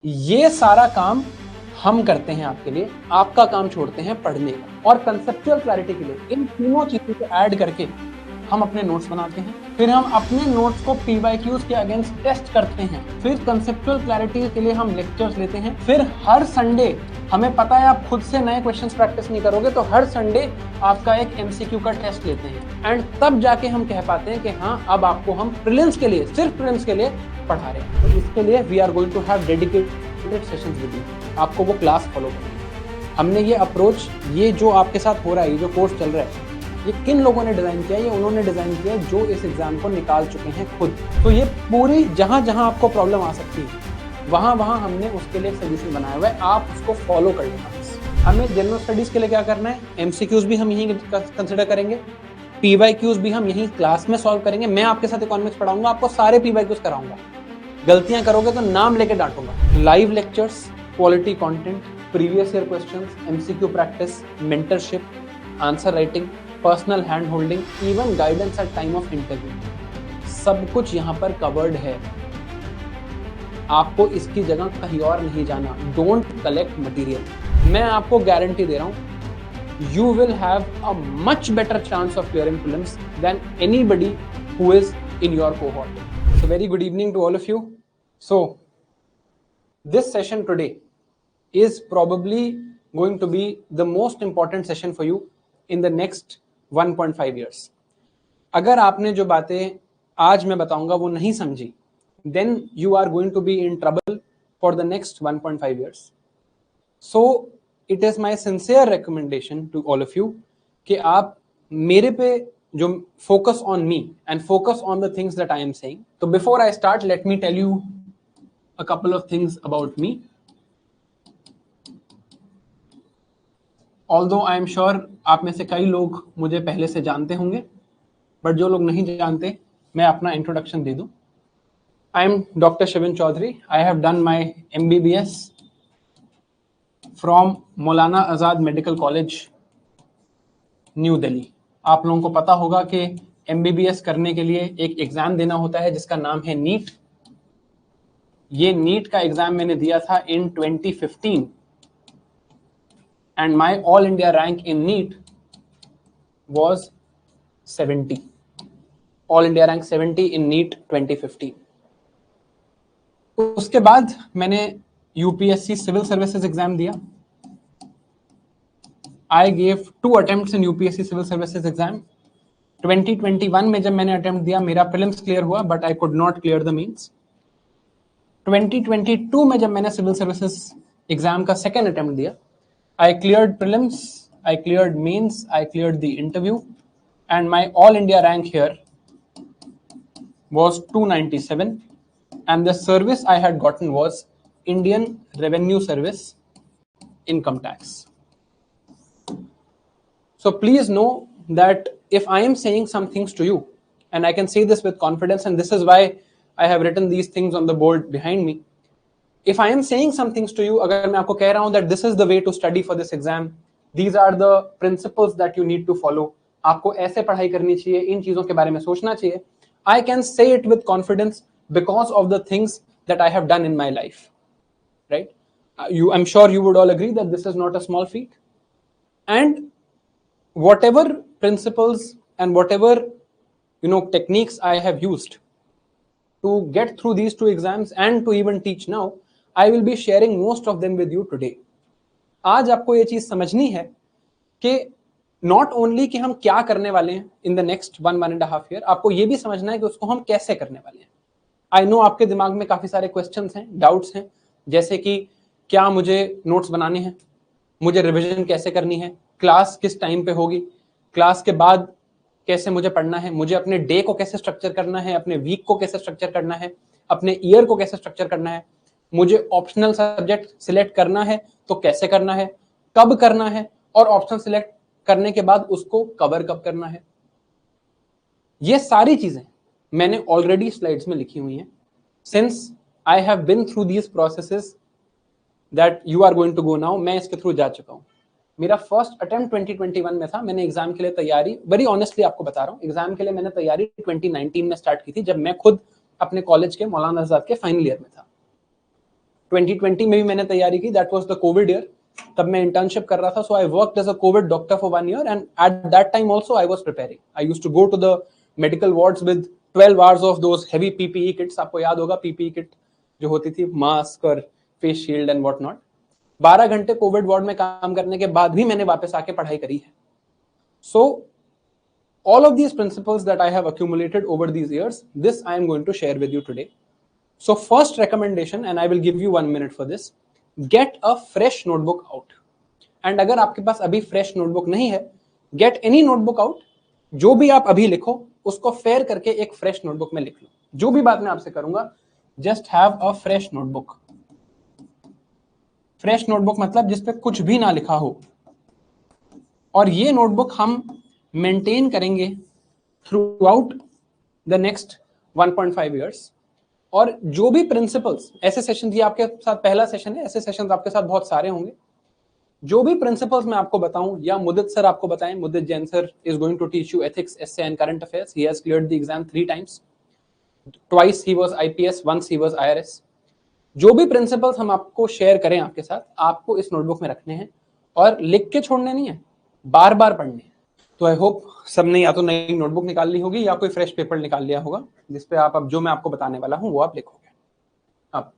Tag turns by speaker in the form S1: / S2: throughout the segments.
S1: ये सारा काम हम करते हैं आपके लिए, आपका काम छोड़ते हैं पढ़ने का। और कंसेप्चुअल क्लैरिटी के लिए इन तीनों चीजों को ऐड करके हम अपने नोट्स बनाते हैं, फिर हम अपने नोट्स को पीवाईक्यूज के अगेंस्ट टेस्ट करते हैं, फिर कंसेप्चुअल क्लैरिटी के लिए हम लेक्चर्स लेते हैं, फिर हर संडे हमें पता है आप खुद से नए क्वेश्चंस प्रैक्टिस नहीं करोगे तो हर संडे आपका एक एमसीक्यू का टेस्ट लेते हैं एंड तब जाके हम कह पाते हैं कि हाँ अब आपको हम प्रीलिम्स के लिए, सिर्फ प्रीलिम्स के लिए पढ़ा रहे हैं। तो इसके लिए we are going to have dedicated sessions with you, आपको वो क्लास फॉलो करनी। हमने ये अप्रोच, ये जो आपके साथ हो रहा है, ये जो कोर्स चल रहा है, ये किन लोगों ने डिजाइन किया? ये उन्होंने डिजाइन किया जो इस एग्जाम को निकाल चुके हैं खुद। तो ये पूरी जहां जहां आपको प्रॉब्लम आ सकती है वहां वहां हमने उसके लिए सोल्यूशन बनाया हुआ है, आप उसको फॉलो कर लेना। हमें जनरल स्टडीज के लिए क्या करना है, एमसीक्यूज भी हम यहीं कंसिडर करेंगे, पीवाईक्यूज भी हम यहीं क्लास में सॉल्व करेंगे। मैं आपके साथ इकोनॉमिक्स पढ़ाऊंगा, आपको सारे पीवाईक्यूज कराऊंगा, गलतियां करोगे तो नाम लेके डांटूंगा। Live lectures, quality content, previous year questions, MCQ practice, mentorship, answer writing, personal hand holding, even guidance at time of interview, सब कुछ यहाँ पर कवर्ड है। आपको इसकी जगह कहीं और नहीं जाना। Don't collect material. मैं आपको गारंटी दे रहा हूं, you will have a much better chance of clearing prelims than anybody who is in your cohort. So very good evening to all of you. So this session today is probably going to be the most important session for you in the next 1.5 years. अगर आपने जो बातें आज मैं बताऊंगा वो नहीं समझी, then you are going to be in trouble for the next 1.5 years. So it is my sincere recommendation to all of you कि आप मेरे पे जो focus on me and focus on the things that I am saying. So before I start, let me tell you a couple of things about me. Although I am sure आप में से कई लोग मुझे पहले से जानते होंगे, बट जो लोग नहीं जानते मैं अपना इंट्रोडक्शन दे दूं। I am Dr. Shivin Chaudhary. I have done my MBBS from Maulana Azad Medical College, new Delhi. आप लोगों को पता होगा कि MBBS करने के लिए एक एग्जाम देना होता है जिसका नाम है नीट। ये नीट का एग्जाम मैंने दिया था इन 2015 and my all India rank in NEET was 70. All India rank 70 in NEET 2015. उसके बाद मैंने UPSC सिविल सर्विसेज एग्जाम दिया। I gave 2 attempts in UPSC civil services exam. 2021 में जब मैंने अटेम्प्ट दिया मेरा प्रीलिम्स क्लियर हुआ but I could not clear the means। 2022 में जब मैंने सिविल सर्विसेज एग्जाम का सेकेंड अटेम्प्ट दिया, I cleared prelims, I cleared mains, I cleared the interview, and my all India rank here was 297, and the service I had gotten was Indian Revenue Service, income tax. So please know that if I am saying some things to you, and I can say this with confidence, and this is why I have written these things on the board behind me. If I am saying some things to you, अगर मैं आपको कह रहा हूं that this is the way to study for this exam, these are the principles that you need to follow, आपको ऐसे पढ़ाई करनी चाहिए, इन चीजों के बारे में सोचना चाहिए, I can say it with confidence because of the things that I have done in my life, right? I'm sure you would all agree that this is not a small feat, and whatever principles and whatever techniques I have used to get through these 2 exams and to even teach now, I will be sharing most of them with you today. आज आपको ये चीज समझनी है कि not only कि हम क्या करने वाले हैं in the next 1.5 year, आपको ये भी समझना है कि उसको हम कैसे करने वाले हैं। I know आपके दिमाग में काफी सारे questions हैं, doubts हैं, जैसे कि क्या मुझे notes बनाने हैं, मुझे रिविजन कैसे करनी है, क्लास किस टाइम पे होगी, क्लास के बाद कैसे मुझे पढ़ना है, मुझे अपने डे को कैसे स्ट्रक्चर करना है, अपने वीक को कैसे स्ट्रक्चर करना है, अपने ईयर को कैसे स्ट्रक्चर करना है, मुझे ऑप्शनल सब्जेक्ट सिलेक्ट करना है तो कैसे करना है, कब करना है, और ऑप्शन सिलेक्ट करने के बाद उसको कवर कब करना है। ये सारी चीजें मैंने ऑलरेडी स्लाइड्स में लिखी हुई हैं। Since I have been through these processes that you are going to go now, मैं इसके थ्रू जा चुका हूं। मेरा फर्स्ट अटेम्प्ट 2021 में था। मैंने एग्जाम के लिए तैयारी, वेरी ऑनेस्टली आपको बता रहा हूँ, एग्जाम के लिए मैंने तैयारी 2019 में स्टार्ट की थी, जब मैं खुद अपने कॉलेज के मौलाना आजाद के फाइनल ईयर में था। 2020 में भी मैंने तैयारी की, that was the covid year, तब मैं इंटर्नशिप कर रहा था, so I worked as a covid doctor for 1 year and at that time also I was preparing. I used to go to the medical wards with 12 hours of those heavy PPE kits. आपको याद होगा PPE kit जो होती थी, mask और face shield and what not. 12 घंटे Covid ward में काम करने के बाद भी मैंने वापस आके पढ़ाई करी है। सो all of these principles that I have accumulated over these years, this I am going to share with you today. So first recommendation, and I will give you 1 minute for this, get a fresh notebook out. And अगर आपके पास अभी fresh notebook नहीं है, get any notebook out. जो भी आप अभी लिखो उसको फेयर करके एक fresh notebook में लिख लो। जो भी बात मैं आपसे करूंगा, just have a fresh notebook. Fresh notebook मतलब जिसपे कुछ भी ना लिखा हो, और ये नोटबुक हम मेंटेन करेंगे through out the next 1.5 years. और जो भी प्रिंसिपल्स, ऐसे सेशन, ये आपके साथ पहला सेशन है, ऐसे सेशन आपके साथ बहुत सारे होंगे। जो भी प्रिंसिपल्स मैं आपको बताऊं या मुदित सर आपको बताएं, Mudit Jain sir is going to teach you ethics, essay and current affairs. He has cleared the exam 3 times, twice he was IPS, once he was IRS. जो भी प्रिंसिपल्स हम आपको शेयर करें आपके साथ, आपको इस नोटबुक में रखने हैं और लिख के छोड़ने नहीं है, बार बार पढ़ने हैं। तो आई होप सबने या तो नई नोटबुक निकाल ली होगी या कोई फ्रेश पेपर निकाल लिया होगा जिसपे आप अब जो मैं आपको बताने वाला हूं वो आप लिखोगे। अब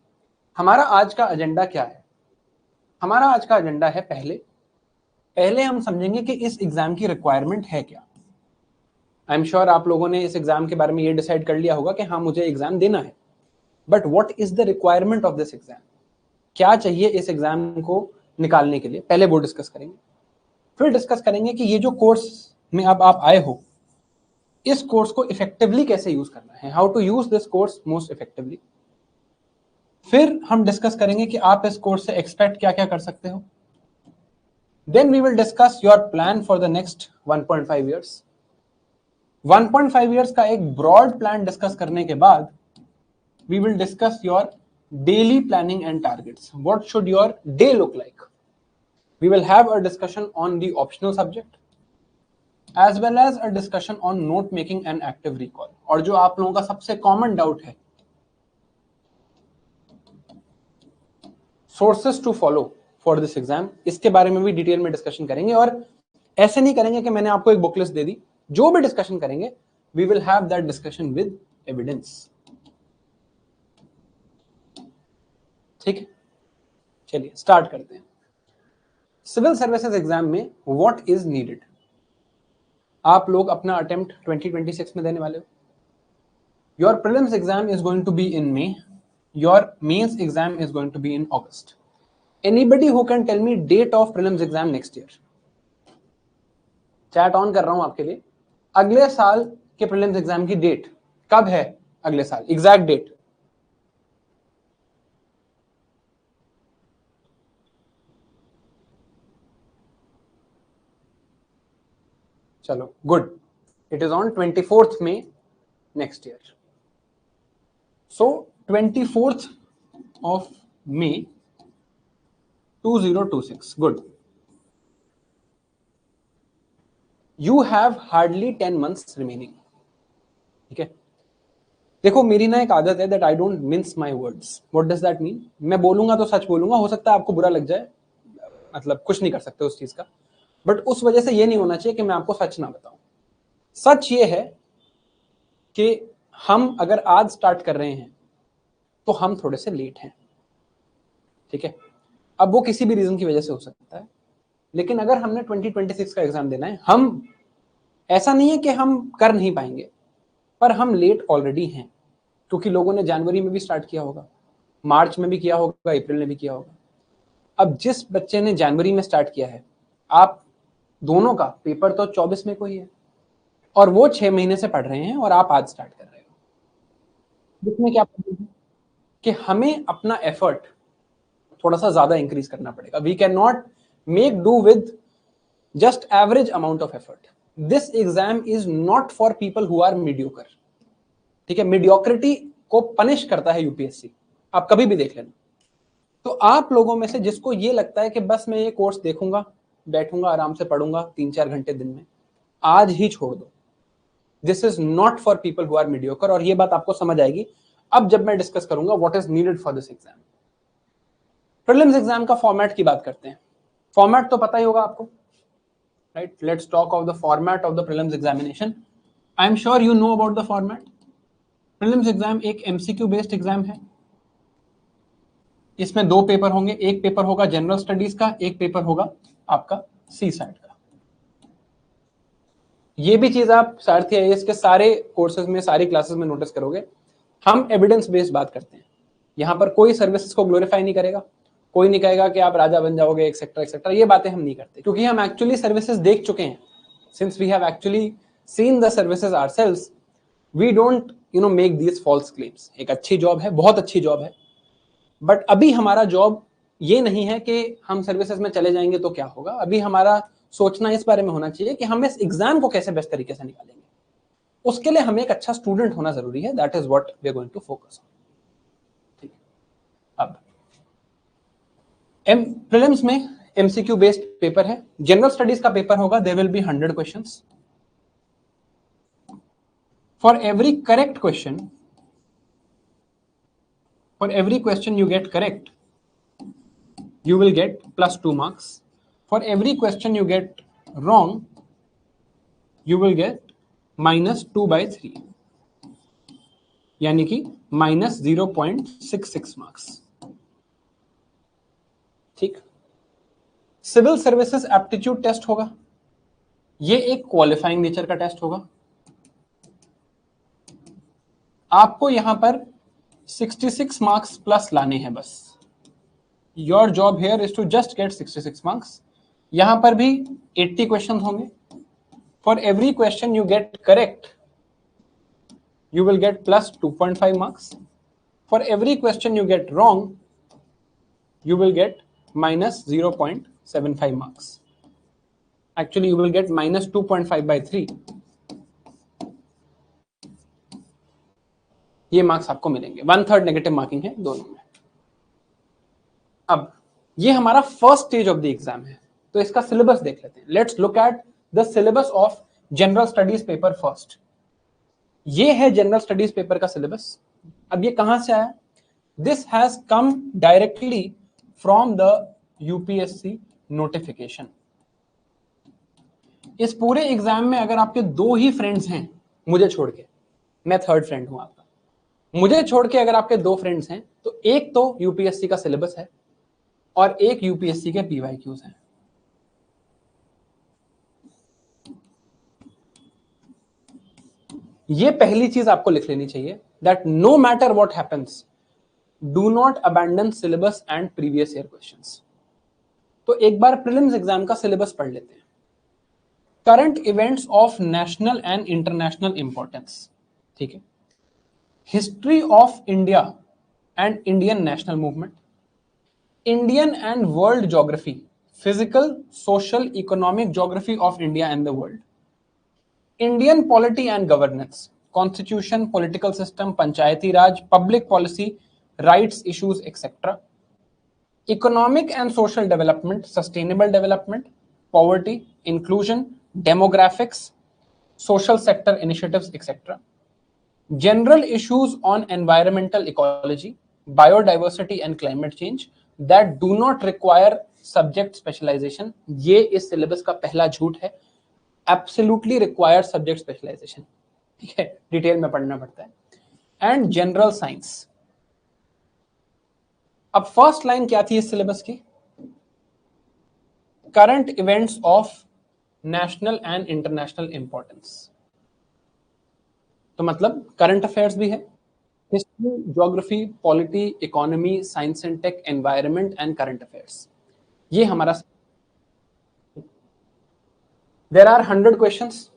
S1: हमारा आज का एजेंडा क्या है? हमारा आज का एजेंडा है, पहले हम समझेंगे कि इस एग्जाम की रिक्वायरमेंट है क्या। आई एम श्योर आप लोगों ने इस एग्जाम के बारे में ये डिसाइड कर लिया होगा कि हाँ मुझे एग्जाम देना है, but what is the requirement of this exam? क्या चाहिए इस एग्जाम को निकालने के लिए, पहले वो डिस्कस करेंगे। फिर डिस्कस करेंगे कि ये जो कोर्स में अब आप आए हो, इस कोर्स को इफेक्टिवली कैसे यूज करना है, how to use this course most effectively. फिर हम डिस्कस करेंगे कि आप इस कोर्स से एक्सपेक्ट क्या क्या कर सकते हो। Then we will discuss your plan for the next 1.5 years. 1.5 years का एक ब्रॉड प्लान डिस्कस करने के बाद we will discuss your daily planning and targets. What should your day look like? We will have a discussion on the optional subject as well as a discussion on note making and active recall. और जो आप लोगों का सबसे common doubt है, sources to follow for this exam, इसके बारे में भी डिटेल में डिस्कशन करेंगे। और ऐसे नहीं करेंगे कि मैंने आपको एक बुक लिस्ट दे दी, जो भी डिस्कशन करेंगे we will have that discussion with evidence. ठीक है, चलिए स्टार्ट करते हैं। सिविल सर्विसेज एग्जाम में व्हाट इज नीडेड? आप लोग अपना अटेम्प्ट 2026 में देने वाले हो। Your prelims exam is going to be in May, your mains exam is going to be in August. Anybody who can tell me date of prelims exam next year? Chat on कर रहा हूं आपके लिए। अगले साल के prelims exam की date कब है? अगले साल एग्जैक्ट डेट। चलो good, it is on 24th May next year. So 24th of May 2026, good. You have hardly 10 months remaining. ठीक है, देखो मेरी ना एक आदत है that I don't mince my words. What does that mean? मैं बोलूंगा तो सच बोलूंगा, हो सकता है आपको बुरा लग जाए, मतलब कुछ नहीं कर सकते उस चीज का, बट उस वजह से ये नहीं होना चाहिए कि मैं आपको सच ना बताऊं। सच ये है कि हम अगर आज स्टार्ट कर रहे हैं तो हम थोड़े से लेट हैं। ठीक है, अब वो किसी भी रीजन की वजह से हो सकता है, लेकिन अगर हमने 2026 का एग्जाम देना है, हम ऐसा नहीं है कि हम कर नहीं पाएंगे, पर हम लेट ऑलरेडी हैं, क्योंकि लोगों ने जनवरी में भी स्टार्ट किया होगा, मार्च में भी किया होगा, अप्रैल में भी किया होगा। अब जिस बच्चे ने जनवरी में स्टार्ट किया है, आप दोनों का पेपर तो 24 में को ही है, और वो 6 महीने से पढ़ रहे हैं और आप आज स्टार्ट कर रहे हो। जिसमें क्या कि हमें अपना एफर्ट थोड़ा सा ज्यादा इंक्रीज करना पड़ेगा। We can not make do with just average amount of effort. This exam is not for people who are mediocre. ठीक है, मीडियोक्रिटी को पनिश करता है यूपीएससी, आप कभी भी देख लेना। तो आप लोगों में से जिसको ये लगता है कि बस मैं ये कोर्स देखूंगा, बैठूंगा, आराम से पढ़ूंगा 3-4 घंटे दिन में, आज ही छोड़ दो। This is not for people who are mediocre. और ये बात आपको समझ आएगी अब जब मैं डिस्कस करूंगा what is needed for this exam. Prelims exam का फॉर्मेट की बात करते हैं। फॉर्मेट तो पता ही होगा आपको, right? Let's talk of the format of the prelims examination. I am sure you know about the format. Prelims exam एक एमसीक्यू बेस्ड एग्जाम है। इसमें दो पेपर होंगे, एक पेपर होगा जनरल स्टडीज का, एक पेपर होगा आपका सी सैट का। ये भी चीज आप सारथी आईएएस के सारे कोर्सेज में, सारी क्लासेस में नोटिस करोगे। हम एविडेंस बेस्ड बात करते हैं। यहां पर कोई सर्विसेज को ग्लोरीफाई नहीं करेगा, कोई नहीं कहेगा कि आप राजा बन जाओगे एक्सेट्रा एक्सेट्रा, ये बातें हम नहीं करते, क्योंकि हम एक्चुअली सर्विसेज देख चुके हैं। Since we have actually seen the services ourselves, we don't make these false claims. एक अच्छी जॉब है, बहुत अच्छी जॉब है, बट अभी हमारा जॉब ये नहीं है कि हम सर्विसेज में चले जाएंगे तो क्या होगा। अभी हमारा सोचना इस बारे में होना चाहिए कि हम इस एग्जाम को कैसे बेस्ट तरीके से निकालेंगे। उसके लिए हमें एक अच्छा स्टूडेंट होना जरूरी है। That is what we are going to focus on. ठीक है, अब प्रीलिम्स में एमसीक्यू बेस्ड पेपर है। जनरल स्टडीज का पेपर होगा, there will be 100 questions. For every correct question, for every question you get correct, you will get +2 marks. For every question you get wrong, you will get -2/3, यानी कि -0.66 marks. ठीक। Civil services aptitude test होगा। ये एक qualifying nature का test होगा। आपको यहां पर 66 मार्क्स प्लस लाने हैं बस। Your job here is to just get 66 marks. यहां पर भी 80 क्वेश्चन होंगे। For every question you get correct, you will get +2.5 marks. For every question you get wrong, you will get -0.75 marks. Actually, you will get -2.5/3. ये marks आपको मिलेंगे। 1/3 negative marking है दोनों में। अब ये हमारा first stage of the exam है, तो इसका सिलेबस देख लेते हैं। Let's look at the syllabus of general studies paper first. ये है जनरल स्टडीज पेपर का सिलेबस। अब ये कहां से आया? This has come directly from the UPSC notification. इस पूरे एग्जाम में अगर आपके दो ही फ्रेंड्स हैं, मुझे छोड़ के, मैं थर्ड फ्रेंड हूं आपका, मुझे छोड़ के अगर आपके दो फ्रेंड्स हैं, तो एक तो यूपीएससी का सिलेबस है और एक यूपीएससी के पीवाईक्यूज हैं। ये पहली चीज आपको लिख लेनी चाहिए, that no matter what happens, do not abandon syllabus and previous year questions. तो एक बार प्रीलिम्स एग्जाम का सिलेबस पढ़ लेते हैं। Current events of national and international importance, ठीक है। History of India and Indian national movement, Indian and world geography, physical, social, economic geography of India and the world, Indian polity and governance, constitution, political system, Panchayati Raj, public policy, rights issues etcetera, economic and social development, sustainable development, poverty, inclusion, demographics, social sector initiatives, etc. General issues on environmental ecology, biodiversity and climate change that do not require subject specialization. ये इस syllabus का पहला झूठ है। Absolutely require subject specialization, ठीक है, detail में पढ़ना पड़ता है। And general science. अब फर्स्ट लाइन क्या थी इस सिलेबस की? Current events of national and international importance. तो मतलब करंट अफेयर्स भी है, history, geography, polity, economy, science and tech, environment and current affairs. ये हमारा। There are 100 questions.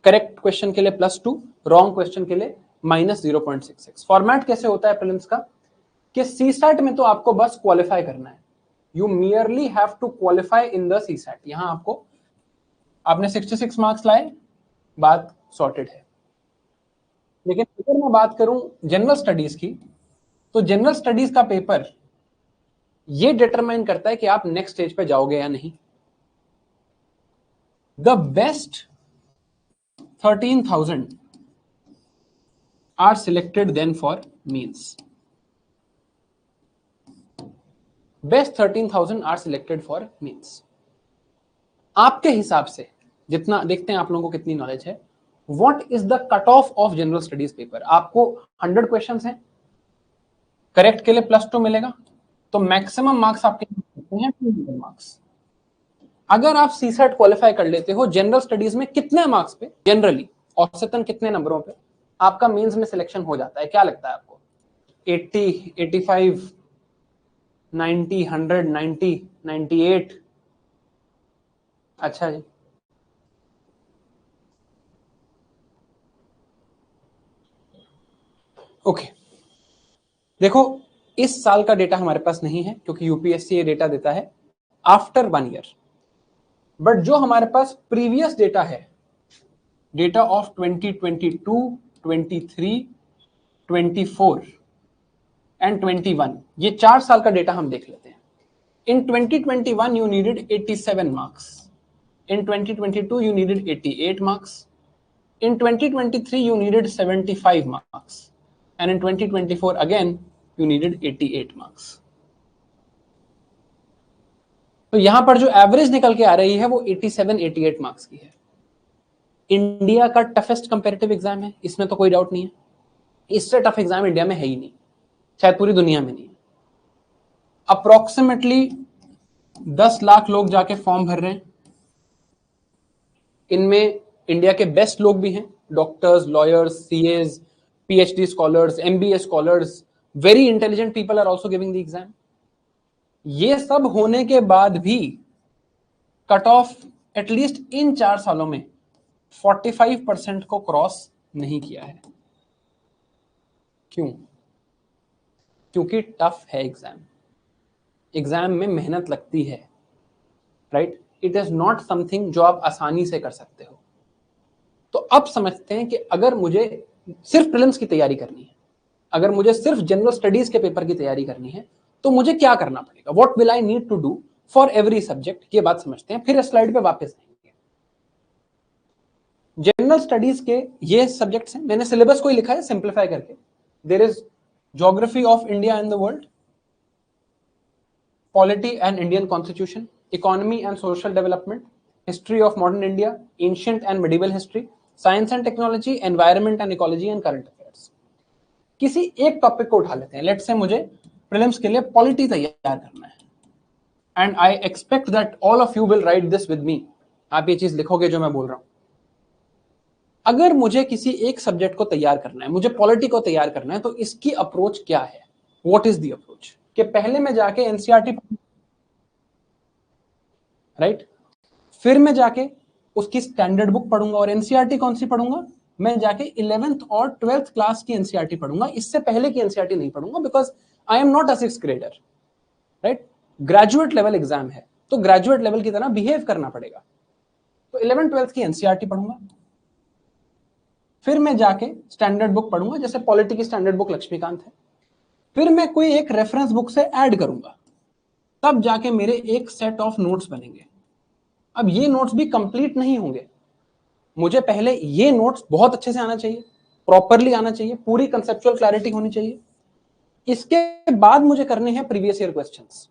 S1: Correct question के लिए +2, रॉन्ग क्वेश्चन के लिए -0.66। फॉर्मेट कैसे होता है प्रीलिम्स का कि सीसैट में तो आपको बस क्वालिफाई करना है। You merely have to qualify in the CSAT. यहां आपको, आपने 66 मार्क्स लाए, बात सॉर्टेड है। लेकिन अगर मैं बात करूं जनरल स्टडीज की, तो जनरल स्टडीज का पेपर ये डिटरमाइन करता है कि आप नेक्स्ट स्टेज पे जाओगे या नहीं। The best 13,000 are selected then for mains. Best 13,000 are selected for mains. आपके हिसाब से, जितना देखते हैं आप लोगों को कितनी नॉलेज है, what is the cut off of general studies paper? आपको 100 क्वेश्चंस हैं, करेक्ट के लिए +2 मिलेगा, तो मैक्सिमम मार्क्स आपके हैं 200 मार्क्स। अगर आप सीसेट क्वालिफाई कर लेते हो जनरल स्टडीज में, कितने मार्क्स पे जनरली, औसतन कितने नंबरों पे आपका मेंस में सिलेक्शन हो जाता है? क्या लगता है आपको? 80, 85, 90, 100, 90, 98? अच्छा जी, ओके। देखो, इस साल का डेटा हमारे पास नहीं है क्योंकि यूपीएससी ये डेटा देता है आफ्टर 1 ईयर, बट जो हमारे पास प्रीवियस डेटा है, डेटा ऑफ 2022, 23, 24 एंड 21, ये 4 साल का डेटा हम देख लेते हैं। इन 2021 you needed 87 marks, in 2022 you needed 88 marks, in 2023 you needed 75 marks, and in 2024 again you needed 88 marks. तो यहां पर जो एवरेज निकल के आ रही है वो 87-88 मार्क्स की है। इंडिया का टफेस्ट कंपेरेटिव एग्जाम है, इसमें तो कोई डाउट नहीं है। इससे टफ एग्जाम इंडिया में है ही नहीं, शायद पूरी दुनिया में नहीं है। अप्रोक्सीमेटली 10 लाख लोग जाके फॉर्म भर रहे हैं, इनमें इंडिया के बेस्ट लोग भी हैं, doctors, lawyers, CAs, PhD scholars, MBA scholars, very intelligent people are also giving the exam. ये सब होने के बाद भी कट ऑफ एटलीस्ट इन 4 सालों में 45% को क्रॉस नहीं किया है। क्यों? क्योंकि टफ है एग्जाम, एग्जाम में मेहनत लगती है, right? It is not something जो आप आसानी से कर सकते हो। तो अब समझते हैं कि अगर मुझे सिर्फ प्रीलिम्स की तैयारी करनी है, अगर मुझे सिर्फ जनरल स्टडीज के पेपर की तैयारी करनी है, तो मुझे क्या करना पड़ेगा? What will I need to do for every subject? ये बात समझते हैं, फिर स्लाइड पे वापस आएंगे। जनरल स्टडीज के ये सब्जेक्ट्स हैं, मैंने सिलेबस को ही लिखा है सिंप्लीफाई करके। There is geography of India and the world, polity and Indian constitution, economy and social development, history of modern India, ancient and medieval history, science and technology, environment and ecology and current affairs. किसी एक topic को उठा लेते हैं। Let's say मुझे prelims के लिए polity तैयार करना है, and I expect that all of you will write this with me. आप ये चीज लिखोगे जो मैं बोल रहा हूं। अगर मुझे किसी एक सब्जेक्ट को तैयार करना है, मुझे पॉलिटी को तैयार करना है, तो इसकी अप्रोच क्या है? What is the approach? कि पहले मैं जाके एनसीईआरटी, राइट, फिर मैं जाके उसकी स्टैंडर्ड बुक पढ़ूंगा, और एनसीईआरटी कौन सी पढ़ूंगा? मैं जाके 11th और 12th क्लास की एनसीईआरटी पढ़ूंगा, इससे पहले की एनसीईआरटी नहीं पढ़ूंगा, because I am not a 6th grader, right? Graduate level exam है, तो ग्रेजुएट लेवल की तरह बिहेव करना पड़ेगा। तो 11th 12th की एनसीईआरटी पढ़ूंगा, फिर मैं जाके स्टैंडर्ड बुक पढ़ूंगा, जैसे पॉलिटी की स्टैंडर्ड बुक लक्ष्मीकांत है, फिर मैं कोई एक रेफरेंस बुक से ऐड करूंगा, तब जाके मेरे एक सेट ऑफ नोट्स बनेंगे। अब ये नोट्स भी कंप्लीट नहीं होंगे, मुझे पहले ये नोट्स बहुत अच्छे से आना चाहिए, प्रॉपरली आना चाहिए, पूरी कंसेप्चुअल क्लैरिटी होनी चाहिए। इसके बाद मुझे करने हैं प्रीवियस ईयर क्वेश्चंस।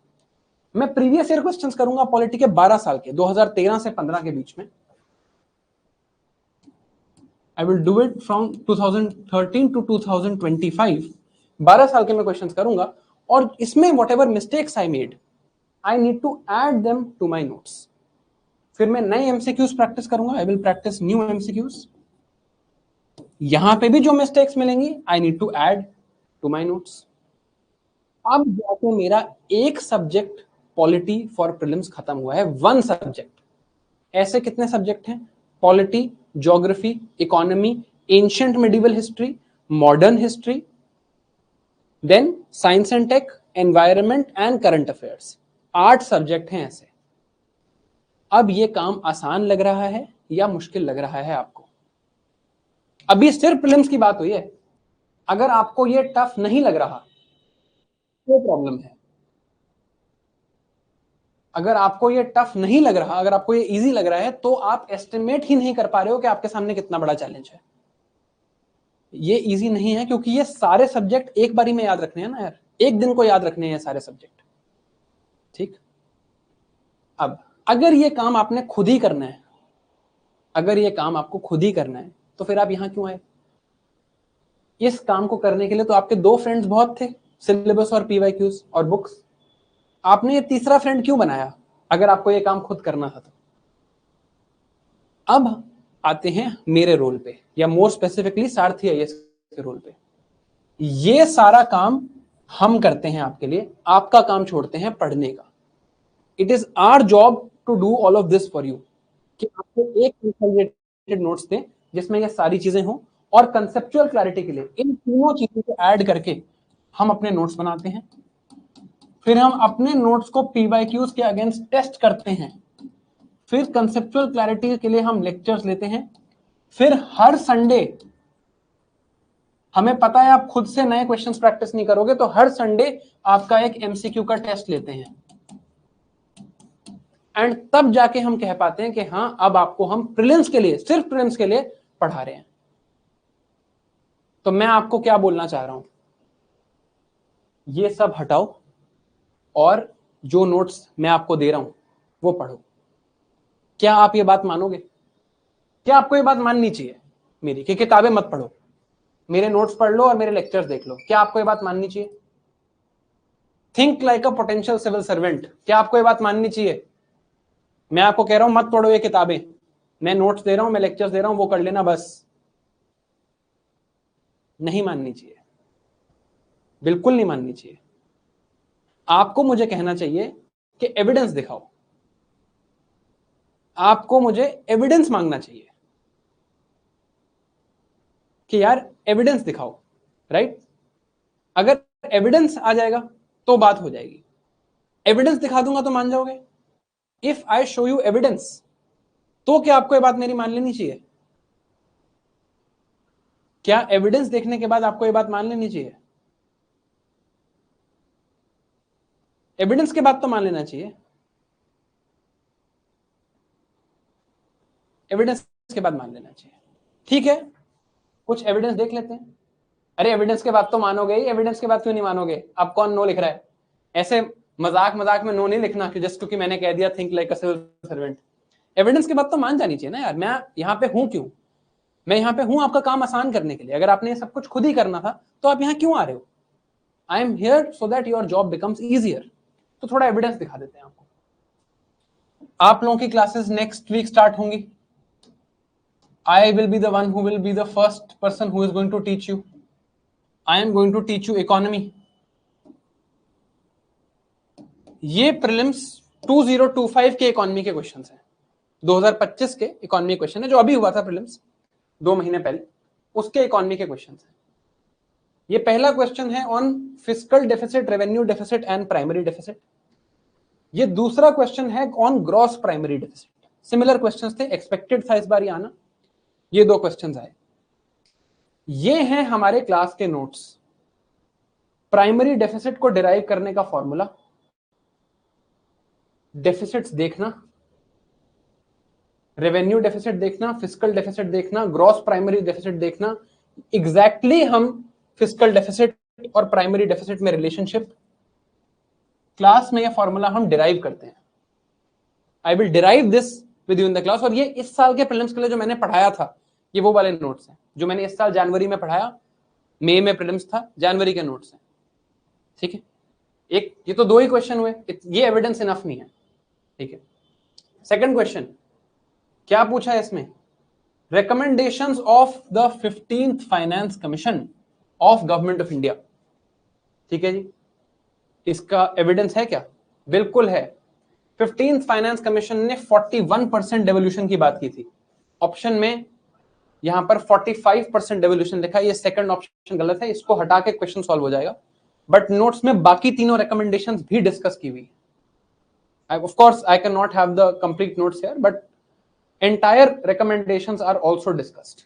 S1: मैं प्रीवियस ईयर क्वेश्चंस करूंगा पॉलिटी के 12 साल के, 2013 से 15 के बीच में। I will do it from 2013 to 2025। 12 साल के मैं क्वेश्चंस करूंगा, और इसमें whatever mistakes I made, I need to add them to my notes. फिर मैं नए एमसीक्यूज प्रैक्टिस करूंगा, I will practice new MCQs. यहां पे भी जो मिस्टेक्स मिलेंगी, I need to add to my notes. अब जाके मेरा एक सब्जेक्ट पॉलिटी फॉर प्रीलिम्स खत्म हुआ है, 1 सब्जेक्ट। ऐसे कितने सब्जेक्ट हैं? Polity, geography, economy, ancient medieval history, modern history, then science and tech, environment and current affairs. 8 subject हैं ऐसे। अब ये काम आसान लग रहा है या मुश्किल लग रहा है आपको? अभी सिर्फ प्रीलिम्स की बात हुई है। अगर आपको ये टफ नहीं लग रहा तो प्रॉब्लम है। अगर आपको ये टफ नहीं लग रहा, अगर आपको ये इजी लग रहा है, तो आप एस्टिमेट ही नहीं कर पा रहे हो कि आपके सामने कितना बड़ा चैलेंज है। ये इजी नहीं है क्योंकि ये सारे सब्जेक्ट एक बारी में याद रखने हैं ना यार, एक दिन को याद रखने हैं सारे सब्जेक्ट। ठीक, अब अगर ये काम आपने खुद ही करना है, अगर ये काम आपको खुद ही करना है, तो फिर आप यहां क्यों आए? इस काम को करने के लिए तो आपके दो फ्रेंड्स बहुत थे, सिलेबस और पीवाईक्यूज और बुक्स। आपने ये तीसरा फ्रेंड क्यों बनाया अगर आपको ये काम खुद करना था तो? अब आते हैं मेरे रोल पे, या मोर स्पेसिफिकली सारथी आईएएस के रोल पे। ये सारा काम हम करते हैं आपके लिए, आपका काम छोड़ते हैं पढ़ने का। It is our job to do all of this for you, कि आपको एक कंसोलिडेटेड नोट्स दें जिसमें ये सारी चीजें हों, और कंसेप्चुअल क्लैरिटी के लिए इन तीनों चीजों को ऐड करके हम अपने नोट्स बनाते हैं। फिर हम अपने नोट्स को पीवाईक्यूज के अगेंस्ट टेस्ट करते हैं। फिर कंसेप्चुअल क्लैरिटी के लिए हम लेक्चर्स लेते हैं। फिर हर संडे, हमें पता है आप खुद से नए क्वेश्चंस प्रैक्टिस नहीं करोगे, तो हर संडे आपका एक एमसीक्यू का टेस्ट लेते हैं। एंड तब जाके हम कह पाते हैं कि हाँ, अब आपको हम प्रीलिम्स के लिए, सिर्फ प्रीलिम्स के लिए पढ़ा रहे हैं। तो मैं आपको क्या बोलना चाह रहा हूं, ये सब हटाओ और जो नोट्स मैं आपको दे रहा हूं वो पढ़ो। क्या आप ये बात मानोगे? क्या आपको ये बात माननी चाहिए मेरी कि किताबें मत पढ़ो, मेरे नोट्स पढ़ लो और मेरे लेक्चर्स देख लो? क्या आपको ये बात माननी चाहिए? Think like a potential civil servant, क्या आपको ये बात माननी चाहिए? मैं आपको कह रहा हूं मत पढ़ो ये किताबें, मैं नोट्स दे रहा हूं, मैं लेक्चर्स दे रहा हूं, वो कर लेना बस। नहीं माननी चाहिए, बिल्कुल नहीं माननी चाहिए। आपको मुझे कहना चाहिए कि एविडेंस दिखाओ, आपको मुझे एविडेंस मांगना चाहिए कि यार एविडेंस दिखाओ, राइट? अगर एविडेंस आ जाएगा तो बात हो जाएगी। एविडेंस दिखा दूंगा तो मान जाओगे। If I show you evidence, तो क्या आपको ये बात मेरी मान लेनी चाहिए? क्या एविडेंस देखने के बाद आपको ये बात मान लेनी चाहिए? एविडेंस के बाद तो मान लेना चाहिए। एविडेंस के बाद मान लेना चाहिए, ठीक है। कुछ एविडेंस देख लेते हैं। अरे एविडेंस के बाद तो मानोगे ही, एविडेंस के बाद क्यों नहीं मानोगे? अब कौन नो लिख रहा है? ऐसे मजाक मजाक में नो नहीं लिखना कि जस्ट क्योंकि मैंने कह दिया think like a civil servant. Evidence के बाद तो मान जानी चाहिए ना यार। मैं यहाँ पे हूं क्यों? मैं यहाँ पे हूं आपका काम आसान करने के लिए। अगर आपने ये सब कुछ खुद ही करना था तो आप यहाँ क्यों आ रहे हो? I am here so that your job becomes easier. तो थोड़ा एविडेंस दिखा देते हैं आपको। आप लोगों की क्लासेस नेक्स्ट वीक स्टार्ट होंगी। I will be the one who will be the first person who is going to teach you. I am going to teach you economy. ये प्रीलिम्स 2025 के इकोनॉमी के क्वेश्चंस हैं। 2025 के economy question है जो अभी हुआ था प्रीलिम्स 2 महीने पहले, उसके इकोनॉमी के क्वेश्चंस हैं। ये पहला क्वेश्चन है on fiscal deficit, revenue deficit and primary deficit. ये दूसरा क्वेश्चन है on gross primary deficit. Similar questions थे, एक्सपेक्टेड था इस बार ये आना। ये 2 क्वेश्चंस आए। ये हैं हमारे क्लास के नोट्स। प्राइमरी डेफिसिट को डिराइव करने का फॉर्मूला, डेफिसिट्स देखना, रेवेन्यू डेफिसिट देखना, फिस्कल डेफिसिट देखना, ग्रॉस प्राइमरी डेफिसिट देखना। एग्जैक्टली हम फिस्कल डेफिसिट और प्राइमरी डेफिसिट में रिलेशनशिप, क्लास में ये फॉर्मूला हम डिराइव करते हैं। I will derive this with you in the class. और ये इस साल के प्रीलिम्स के लिए जो मैंने पढ़ाया था, ये वो वाले नोट्स हैं जो मैंने इस साल जनवरी में पढ़ाया। मई में प्रीलिम्स था, जनवरी के नोट्स हैं, ठीक है। एक ये तो 2 ही क्वेश्चन हुए, ये एविडेंस इनफ नहीं है, ठीक है। सेकंड क्वेश्चन क्या पूछा है इसमें? Recommendations of the 15th finance commission of government of India, ठीक है जी। इसका एविडेंस है क्या? बिल्कुल है। 15th फाइनेंस कमीशन ने 41% डेवोल्यूशन की बात की थी। ऑप्शन में यहां पर 45% डेवोल्यूशन लिखा है, ये सेकंड ऑप्शन गलत है, इसको हटा के क्वेश्चन सॉल्व हो जाएगा। बट नोट्स में बाकी तीनों रिकमेंडेशंस भी डिस्कस की हुई। Of course, I cannot have the complete notes here, but entire recommendations are also discussed.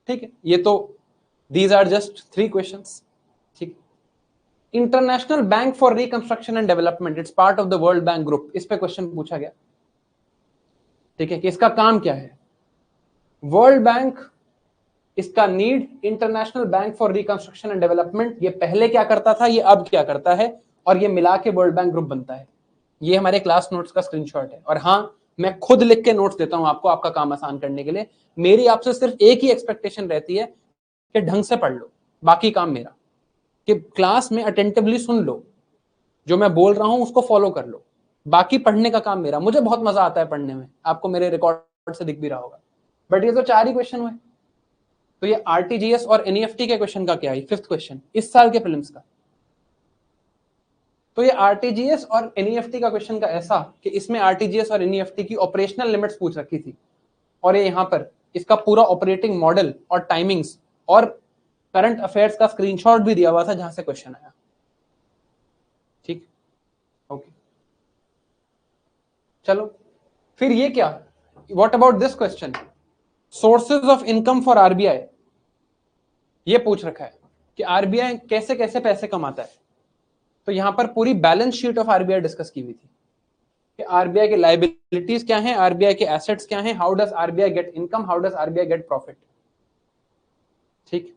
S1: ठीक है, ये तो these are just 3 questions. ठीक, international bank for reconstruction and development, it's part of the world bank group, इस पे question पूछा गया, ठीक है, कि इसका काम क्या है? वर्ल्ड बैंक, इसका need, international bank for reconstruction and development, ये पहले क्या करता था, ये अब क्या करता है, और ये मिला के वर्ल्ड बैंक ग्रुप बनता है। ये हमारे क्लास नोट्स का स्क्रीनशॉट है। और हाँ, मैं खुद लिख के नोट्स देता हूं आपको, आपका काम आसान करने के लिए। मेरी आपसे सिर्फ एक ही एक्सपेक्टेशन रहती है कि ढंग से पढ़ लो, बाकी काम मेरा, कि क्लास में अटेंटिवली सुन लो, जो मैं बोल रहा हूं उसको फॉलो कर लो, बाकी पढ़ने का काम मेरा। मुझे बहुत मजा आता है पढ़ने में, आपको मेरे रिकॉर्ड से दिख भी रहा होगा। बट ये तो 4 ही क्वेश्चन हुए, तो ये आरटीजीएस और एनईएफटी के क्वेश्चन का क्या है? 5th क्वेश्चन इस साल के प्रीलिम्स का। तो ये आरटीजीएस और एनईएफटी का क्वेश्चन का ऐसा कि इसमें आरटीजीएस और एनईएफटी की ऑपरेशनल लिमिट्स पूछ रखी थी, और ये यहां पर इसका पूरा ऑपरेटिंग मॉडल और टाइमिंग्स और करंट अफेयर्स का स्क्रीनशॉट भी दिया हुआ था जहां से क्वेश्चन आया। ठीक, ओके, चलो फिर ये क्या, what about this question, sources of income for RBI. ये पूछ रखा है कि आरबीआई कैसे कैसे पैसे कमाता है। तो यहां पर पूरी balance sheet of RBI discuss की हुई थी कि आरबीआई के लाइबिलिटीज क्या हैं, आरबीआई के एसेट्स क्या हैं, how does RBI get income, how does RBI get profit. ठीक,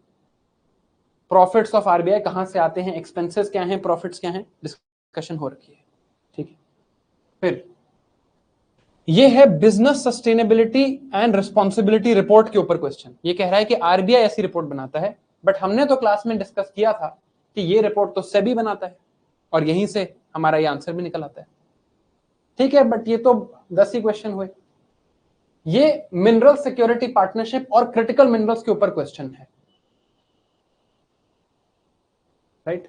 S1: प्रॉफिट्स ऑफ आरबीआई कहां से आते हैं, एक्सपेंसेस क्या हैं, प्रॉफिट्स क्या हैं, डिस्कशन हो रखी है। ठीक है, फिर ये है business sustainability and responsibility report के ऊपर क्वेश्चन। ये कह रहा है कि आरबीआई ऐसी रिपोर्ट बनाता है, बट हमने तो क्लास में डिस्कस किया था कि ये रिपोर्ट तो सेबी बनाता है, और यहीं से हमारा ये आंसर भी निकल आता है। ठीक है, बट ये तो 10 ही क्वेश्चन हुए। ये मिनरल सिक्योरिटी पार्टनरशिप और क्रिटिकल मिनरल्स के ऊपर क्वेश्चन है, राइट।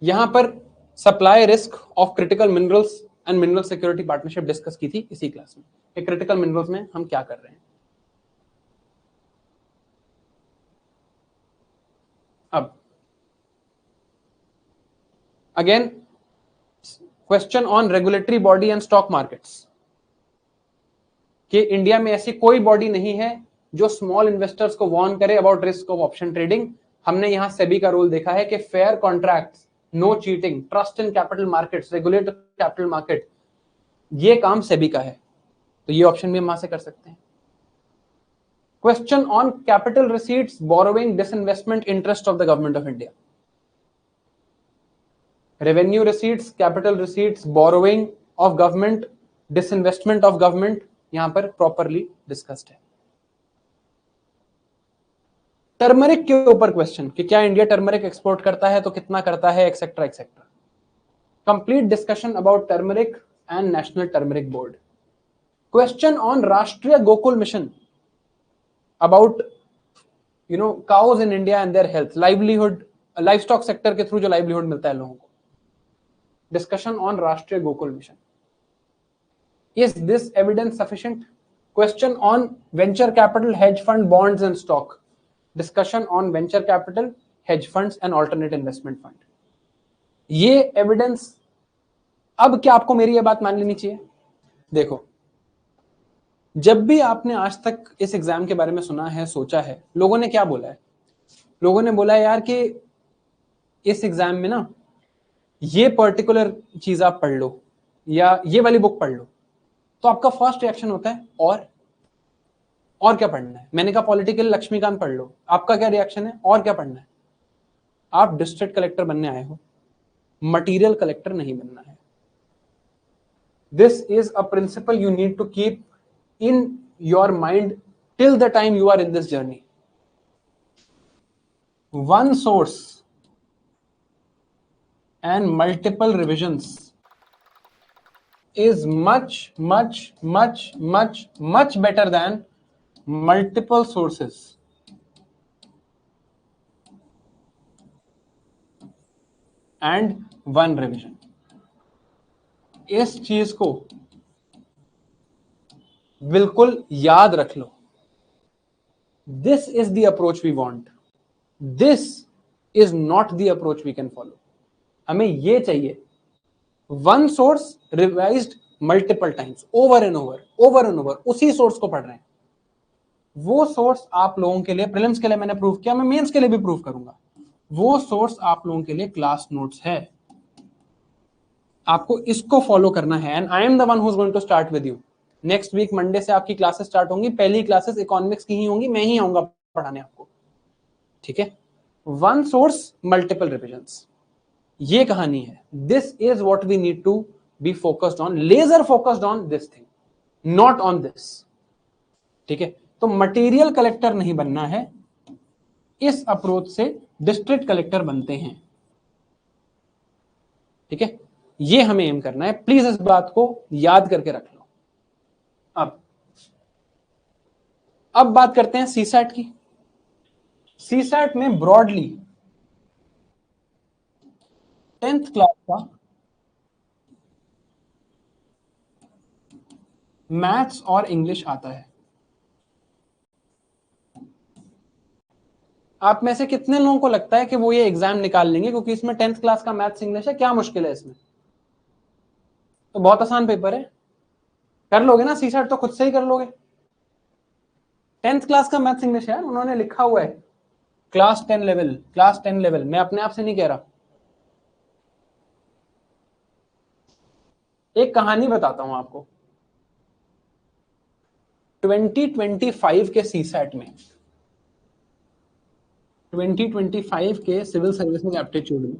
S1: यहां पर supply risk of critical minerals and mineral security partnership discuss की थी इसी क्लास में, कि क्रिटिकल मिनरल्स में हम क्या कर रहे हैं। अब again question on regulatory body and stock markets, कि इंडिया में ऐसी कोई बॉडी नहीं है जो स्मॉल इन्वेस्टर्स को वार्न करे about risk of option trading. हमने यहां सेबी का रोल देखा है कि fair contracts, no cheating, trust in capital markets, regulate capital market, ये काम सेबी का है। तो ये ऑप्शन भी हम वहां से कर सकते हैं। Question on capital receipts, borrowing, disinvestment interest of the government of India. Revenue receipts, capital receipts, borrowing of government, disinvestment of government, यहां पर प्रॉपरली डिस्कस्ड है। टर्मरिक के ऊपर क्वेश्चन कि क्या इंडिया टर्मरिक एक्सपोर्ट करता है, तो कितना करता है, etcetera etcetera. Complete discussion about turmeric and national turmeric board. Question on Rashtriya Gokul mission about cows in India and their health, livelihood, livestock sector के थ्रू जो लाइवलीहुड मिलता है लोगों को। Discussion on Rashtriya Gokul mission, is this evidence sufficient. Question on venture capital, hedge fund, bonds and stock. Discussion on venture capital, hedge funds and alternate investment fund. ये evidence, अब क्या आपको मेरी ये बात मान लेनी चाहिए? देखो, जब भी आपने आज तक इस एग्जाम के बारे में सुना है, सोचा है, लोगों ने क्या बोला है? लोगों ने बोला है यार कि इस एग्जाम में ना ये पर्टिकुलर चीज आप पढ़ लो या ये वाली बुक पढ़ लो। तो आपका फर्स्ट रिएक्शन होता है और क्या पढ़ना है? मैंने कहा पॉलिटिकल लक्ष्मीकांत पढ़ लो, आपका क्या रिएक्शन है? और क्या पढ़ना है? आप डिस्ट्रिक्ट कलेक्टर बनने आए हो, मटीरियल कलेक्टर नहीं बनना है। This is a principle you need to keep in your mind till the time you are in this journey. One source and multiple revisions is much better than multiple sources and one revision. इस चीज को बिल्कुल याद रख लो। This is the approach we want, this is not the approach we can follow. हमें ये चाहिए one source revised multiple times, over and over, उसी सोर्स को पढ़ रहे हैं। वो सोर्स आप लोगों के लिए प्रीलिम्स के लिए मैंने प्रूव किया, मैं मेंस के लिए भी प्रूव करूंगा। वो सोर्स आप लोगों के लिए क्लास नोट्स है, आपको इसको फॉलो करना है। And I am the one who is going to start with you. Next week Monday से आपकी क्लासेस स्टार्ट होंगी। पहली क्लासेस इकोनॉमिक्स की ही होंगी, मैं ही आऊंगा पढ़ाने आपको, ठीक है। वन सोर्स, मल्टीपल रिविजन्स, ये कहानी है। This is what we need to be focused on, laser focused on this thing, not on this. ठीक है, तो मटेरियल कलेक्टर नहीं बनना है, इस अप्रोच से डिस्ट्रिक्ट कलेक्टर बनते हैं। ठीक है, ये हमें एम करना है, प्लीज इस बात को याद करके रख लो। अब बात करते हैं सीसैट की। सीसैट में ब्रॉडली 10th क्लास का मैथ्स और इंग्लिश आता है। आप में से कितने लोगों को लगता है कि वो ये एग्जाम निकाल लेंगे, क्योंकि इसमें 10th क्लास का मैथ्स इंग्लिश है, क्या मुश्किल है इसमें? तो बहुत आसान पेपर है, कर लोगे ना सीसैट तो खुद से ही कर लोगे। 10th क्लास का मैथ्स इंग्लिश है, उन्होंने लिखा हुआ है क्लास 10 लेवल, क्लास 10 लेवल, मैं अपने आप से नहीं कह रहा। एक कहानी बताता हूं आपको। 2025 के सीसैट में, 2025 के सिविल सर्विसिंग एप्टीट्यूड में,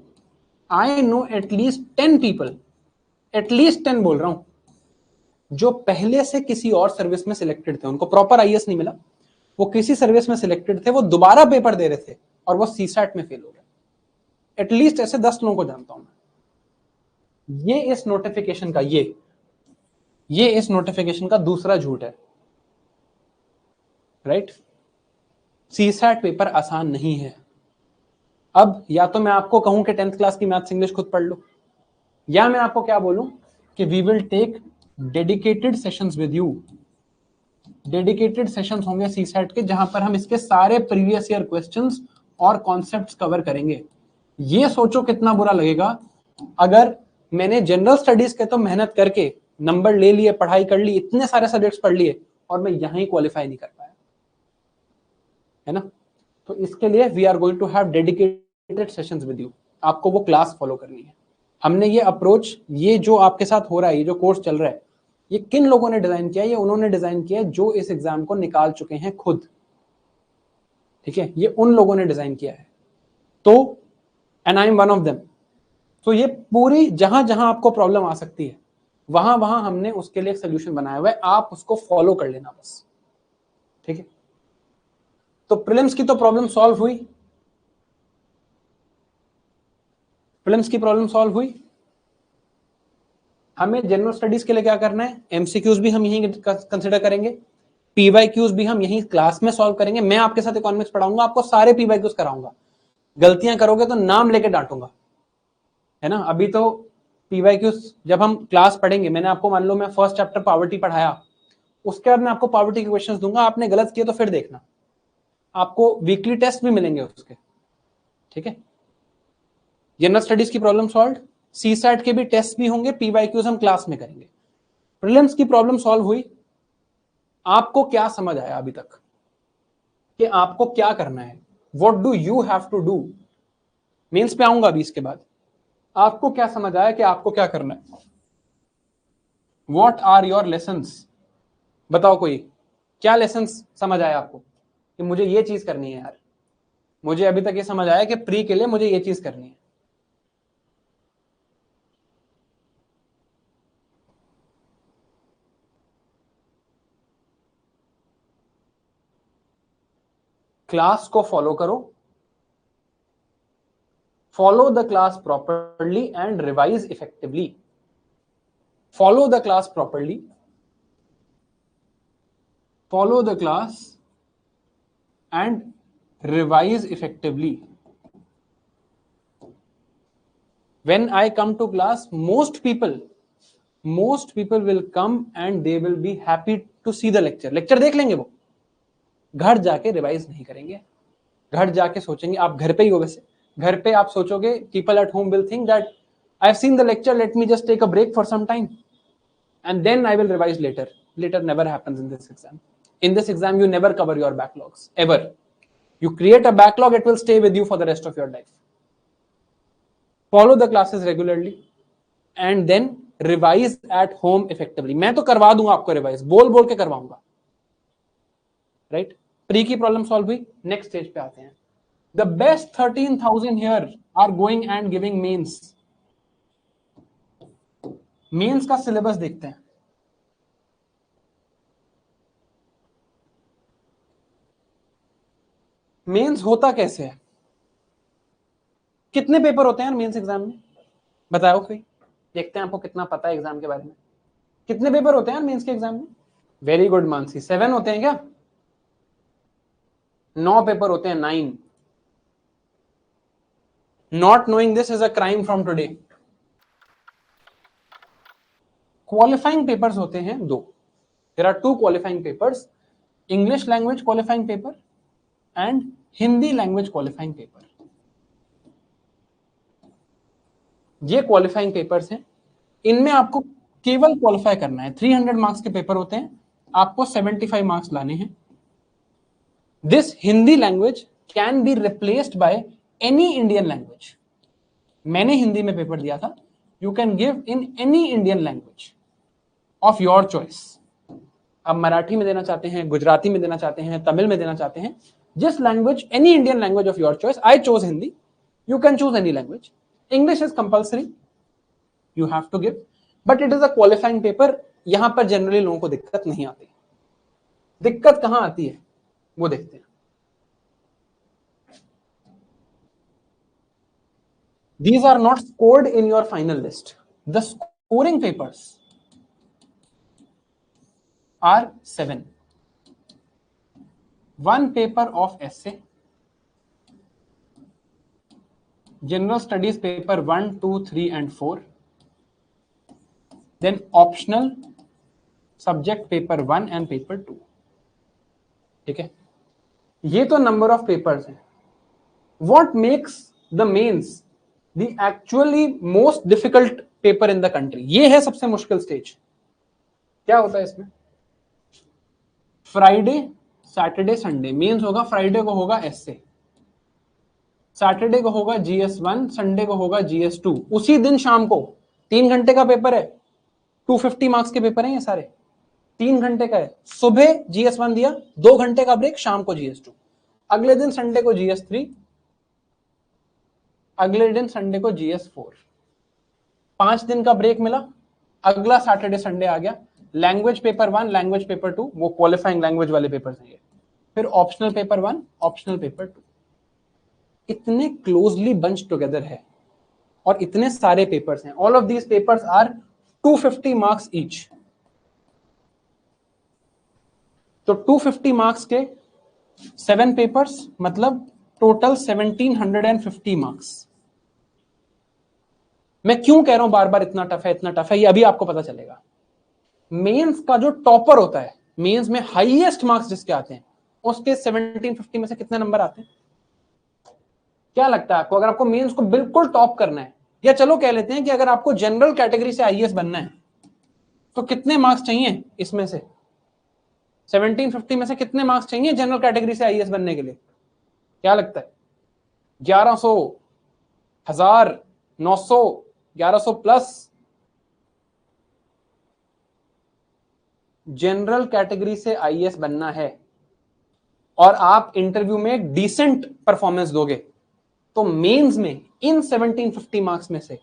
S1: I know at least 10 people, at least 10 बोल रहा हूं, जो पहले से किसी और सर्विस में सिलेक्टेड थे, उनको प्रॉपर आईएएस नहीं मिला, वो किसी सर्विस में सिलेक्टेड थे, वो दोबारा पेपर दे रहे थे और वो सीसैट में फेल हो गए। एटलीस्ट ऐसे 10 लोगों को जानता हूं मैं। ये इस नोटिफिकेशन का ये इस नोटिफिकेशन का दूसरा झूठ है, राइट? सीसैट पेपर आसान नहीं है। अब या तो मैं आपको कहूं कि 10th क्लास की मैथ्स इंग्लिश खुद पढ़ लो, या मैं आपको क्या बोलूं कि we will take dedicated sessions with you. Dedicated sessions होंगे सीसैट के, जहां पर हम इसके सारे प्रीवियस ईयर क्वेश्चंस और कॉन्सेप्ट्स कवर करेंगे। ये सोचो कितना बुरा लगेगा अगर मैंने जनरल स्टडीज के तो मेहनत करके नंबर ले लिए, पढ़ाई कर ली, इतने सारे सब्जेक्ट्स पढ़ लिए, और मैं यहां ही क्वालिफाई नहीं कर पाया, है ना? तो इसके लिए we are going to have dedicated sessions with you. आपको वो क्लास फॉलो करनी है। हमने ये अप्रोच, ये जो आपके साथ हो रहा है, ये जो कोर्स चल रहा है, ये किन लोगों ने डिजाइन किया? ये उन्होंने डिजाइन किया जो इस एग्जाम को निकाल चुके हैं खुद। ठीक है, ये उन लोगों ने डिजाइन किया है, तो and I M one of them. तो ये पूरी जहां जहां आपको प्रॉब्लम आ सकती है, वहां वहां हमने उसके लिए एक सोल्यूशन बनाया हुआ है, आप उसको फॉलो कर लेना बस। ठीक है, तो प्रीलिम्स की तो प्रॉब्लम सॉल्व हुई, प्रीलिम्स की प्रॉब्लम सॉल्व हुई। हमें जनरल स्टडीज के लिए क्या करना है? एमसीक्यूज भी हम यहीं कंसिडर करेंगे, पीवाईक्यूज भी हम यहीं क्लास में सॉल्व करेंगे। मैं आपके साथ इकोनॉमिक्स पढ़ाऊंगा, आपको सारे पीवाईक्यूज कराऊंगा, गलतियां करोगे तो नाम लेके डांटूंगा, है ना? अभी तो पीवाईक्यूज जब हम क्लास पढ़ेंगे, मैंने आपको, मान लो मैं फर्स्ट चैप्टर पॉवर्टी पढ़ाया, उसके बाद मैं आपको पॉवर्टी के क्वेश्चंस दूंगा, आपने गलत किए तो फिर देखना, आपको वीकली टेस्ट भी मिलेंगे उसके। ठीक है, जनरल स्टडीज की प्रॉब्लम सॉल्व, सीसैट के भी टेस्ट भी होंगे, पीवाईक्यूज हम क्लास में करेंगे। प्रीलिम्स की प्रॉब्लम सॉल्व हुई। आपको क्या समझ आया अभी तक कि आपको क्या करना है? What do you have to do? Mains पे आऊंगा अभी इसके बाद। आपको क्या समझ आया कि आपको क्या करना है? What are your lessons? बताओ कोई, क्या लेसन्स समझ आया आपको कि मुझे ये चीज करनी है? यार मुझे अभी तक ये समझ आया कि प्री के लिए मुझे ये चीज करनी है। क्लास को फॉलो करो, follow the class properly and revise effectively. Follow the class properly, follow the class and revise effectively. When I come to class, most people will come and they will be happy to see the lecture देख लेंगे, वो घर जाके revise नहीं करेंगे, घर जाके सोचेंगे। आप घर पे ही हो वैसे, घर पे आप सोचोगे, people at home will think that I've seen the lecture, let me just take a break for some time and then I will revise later. Later never happens in this exam. In this exam, you never cover your backlogs, ever. You create a backlog, it will stay with you for the rest of your life. Follow the classes regularly and then revise at home effectively. मैं तो करवा दूंगा आपको revise, बोल बोल के करवाऊंगा, right? Pre की प्रॉब्लम सॉल्व हुई, नेक्स्ट स्टेज पे आते हैं। The best 13,000 here are going and giving mains. Mains का सिलेबस देखते हैं। मेंस होता कैसे है, कितने पेपर होते हैं मेंस एग्जाम में, बताओ कोई, देखते हैं आपको कितना पता है एग्जाम के बारे में। कितने पेपर होते हैं मेंस के एग्जाम में? वेरी गुड मानसी, 7 होते हैं क्या? 9 पेपर होते हैं, 9। Not knowing this is a crime from today. Qualifying papers होते हैं 2। There are 2 qualifying papers, English language qualifying paper and Hindi language qualifying paper. ये क्वालिफाइंग पेपर्स हैं, इनमें आपको केवल क्वालिफाई करना है। 300 मार्क्स के पेपर होते हैं, आपको 75 मार्क्स लाने हैं। This Hindi language can be replaced by any Indian language. मैंने हिंदी में पेपर दिया था, you can give in any Indian language of your choice. आप मराठी में देना चाहते हैं, गुजराती में देना चाहते हैं, तमिल में देना चाहते हैं, जिस language, any Indian language of your choice. I chose Hindi, you can choose any language. English is compulsory, you have to give, but it is a qualifying paper. यहां पर जनरली लोगों को दिक्कत नहीं आती। दिक्कत कहां आती है वो देखते हैं। These are not scored in your final list. The scoring papers are 7. One paper of essay, general studies paper 1, 2, 3 and 4, then optional subject paper 1 and paper 2. ठीक है, ये तो नंबर ऑफ पेपर्स हैं। What makes the mains the actually most difficult paper in the country? ये है सबसे मुश्किल stage. क्या होता है इसमें? Friday, Saturday, Sunday. मेंस होगा, फ्राइडे को होगा एसए, सैटरडे को होगा GS1, संडे को होगा GS2। उसी दिन शाम को 3 घंटे का पेपर है, 250 मार्क्स के पेपर हैं ये सारे, 3 घंटे का है। सुबह GS1 दिया, 2 घंटे का ब्रेक, शाम को GS2, अगले दिन संडे को GS3, अगले दिन संडे को GS4, 5 दिन का ब्रेक मिला, अगला सैटरडे संडे आ गया। लैंग्वेज पेपर 1, लैंग्वेज पेपर 2, वो क्वालिफाइंग लैंग्वेज वाले पेपर हैं ये। फिर ऑप्शनल पेपर 1, ऑप्शनल पेपर 2। इतने क्लोजली बंच टुगेदर है और इतने सारे पेपर्स हैं। All of these papers are 250 marks each. तो 250 मार्क्स के 7 पेपर्स, मतलब टोटल 1750 मार्क्स। मैं क्यों कह रहा हूं बार बार इतना टफ है, इतना टफ है, ये अभी आपको पता चलेगा। मेंस का जो टॉपर होता है, मेंस में हाईएस्ट मार्क्स जिसके आते हैं, उसके 1750 में से कितने नंबर आते हैं? क्या लगता है आपको? अगर आपको मेंस को बिल्कुल टॉप करना है, या चलो कह लेते हैं कि अगर आपको जनरल कैटेगरी से आईएएस बनना है, तो कितने मार्क्स चाहिए इसमें से? 1750 में से कितने मार्क्स चाहिए जनरल कैटेगरी से आईएएस बनने के लिए? क्या लगता है? 1100, 1000, 900, 1100 प्लस। जनरल कैटेगरी से आईएएस बनना है और आप इंटरव्यू में एक डिसेंट परफॉर्मेंस दोगे, तो मेंस में इन 1750 मार्क्स में से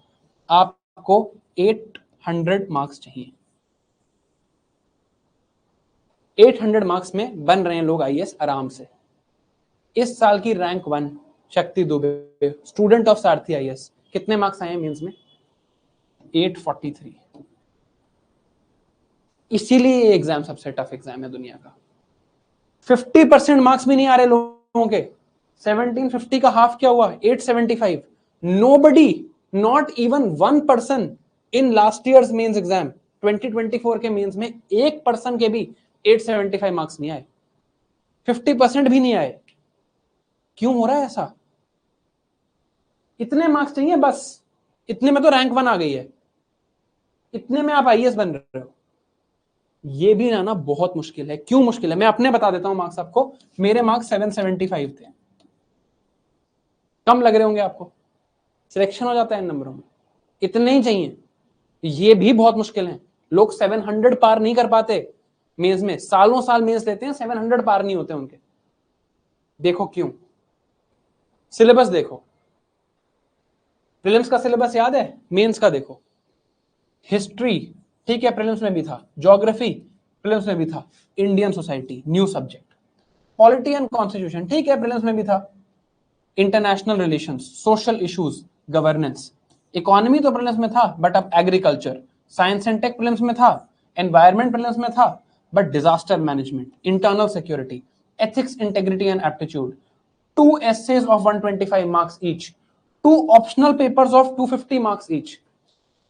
S1: आपको 800 मार्क्स चाहिए। 800 मार्क्स में बन रहे हैं लोग आईएएस आराम से। इस साल की रैंक 1 शक्ति Dubey, student of Sarathi IAS, कितने मार्क्स आए हैं मेंस में? 843। इसीलिए ये एग्जाम सबसे टफ एग्जाम है दुनिया का। 50% मार्क्स भी नहीं आ रहे लोगों के। 1750 का हाफ क्या हुआ? 875। Nobody, not even 1% in last years mains exam 2024 के मेंस में 1% के भी 875 मार्क्स नहीं आए, 50% भी नहीं आए। क्यों हो रहा है ऐसा? इतने मार्क्स चाहिए बस, इतने में तो रैंक 1 आ गई है, इतने में आप आईएएस बन रहे हो। ये भी ना बहुत मुश्किल है। क्यों मुश्किल है? मैं अपने बता देता हूं मार्क्स आपको। मेरे मार्क्स 775 थे। कम लग रहे होंगे आपको, सिलेक्शन हो जाता है इन नंबरों में, इतने ही चाहिए। ये भी बहुत मुश्किल है। लोग 700 पार नहीं कर पाते मेंस में, सालों साल मेंस लेते हैं, 700 पार नहीं होते उनके। देखो क्यों? सिलेबस देखो, प्रीलिम्स का सिलेबस याद है, मेंस का देखो। हिस्ट्री ठीक है, प्रीलिम्स में भी था, ज्योग्राफी प्रीलिम्स में भी था, Indian society new subject, polity and constitution ठीक है, प्रीलिम्स में भी था, international relations, social issues, governance, economy तो प्रीलिम्स में था, बट अब agriculture, science and tech prelims में था, एनवायरमेंट प्रीलिम्स में था, but disaster management, internal security, ethics, integrity and aptitude, 2 essays of 125 marks each, 2 optional papers of 250 marks each.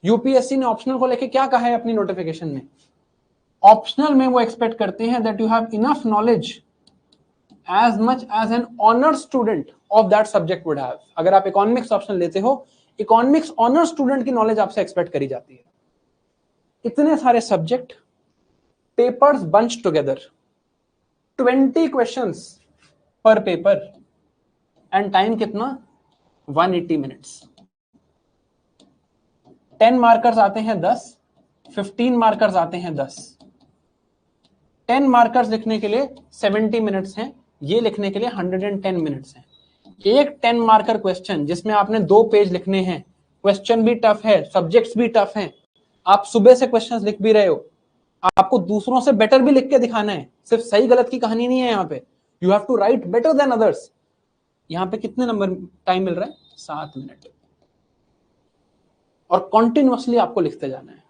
S1: UPSC ने optional को लेके क्या कहा है अपनी नोटिफिकेशन में? ऑप्शनल में वो एक्सपेक्ट करते हैं that you have enough knowledge as much as an honour student of that subject would have. अगर आप इकोनॉमिक्स ऑप्शन लेते हो, इकोनॉमिक्स ऑनर स्टूडेंट की नॉलेज आपसे एक्सपेक्ट करी जाती है. इतने सारे subject, papers bunch together, 20 questions पर पेपर एंड टाइम कितना? 180 मिनट्स. 10 मार्कर्स आते हैं 10, 15 मार्कर्स आते हैं 10. 10 मार्कर्स लिखने के लिए 70 मिनट्स हैं, ये लिखने के लिए 110 मिनट्स हैं. एक 10 मार्कर क्वेश्चन जिसमें आपने 2 पेज लिखने हैं, क्वेश्चन भी टफ है, सब्जेक्ट्स भी टफ हैं, आप सुबह से क्वेश्चंस लिख भी रहे हो, आपको दूसरों से बेटर भी लिख के दिखाना है, सिर्फ सही गलत की कहानी नहीं है यहाँ पे, you have to write better than others. यहाँ पे कितने नंबर टाइम मिल रहा है? 7 मिनट. और कॉन्टिन्यूअसली आपको लिखते जाना है.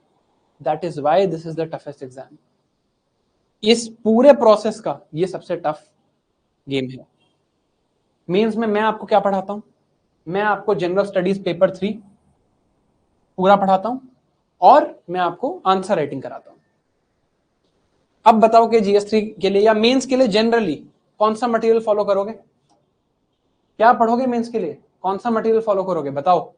S1: That is why this is the toughest exam. इस पूरे प्रोसेस का ये सबसे टफ गेम है. मेंस में मैं आपको क्या पढ़ाता हूं? मैं आपको जनरल स्टडीज पेपर 3 पूरा पढ़ाता हूं और मैं आपको आंसर राइटिंग कराता हूं. अब बताओ कि GS3 के लिए या मेंस के लिए जनरली कौन सा मटेरियल फॉलो करोगे? क्या पढ़ोगे मेंस के लिए? कौन सा मटेरियल फॉलो करोगे? बताओ.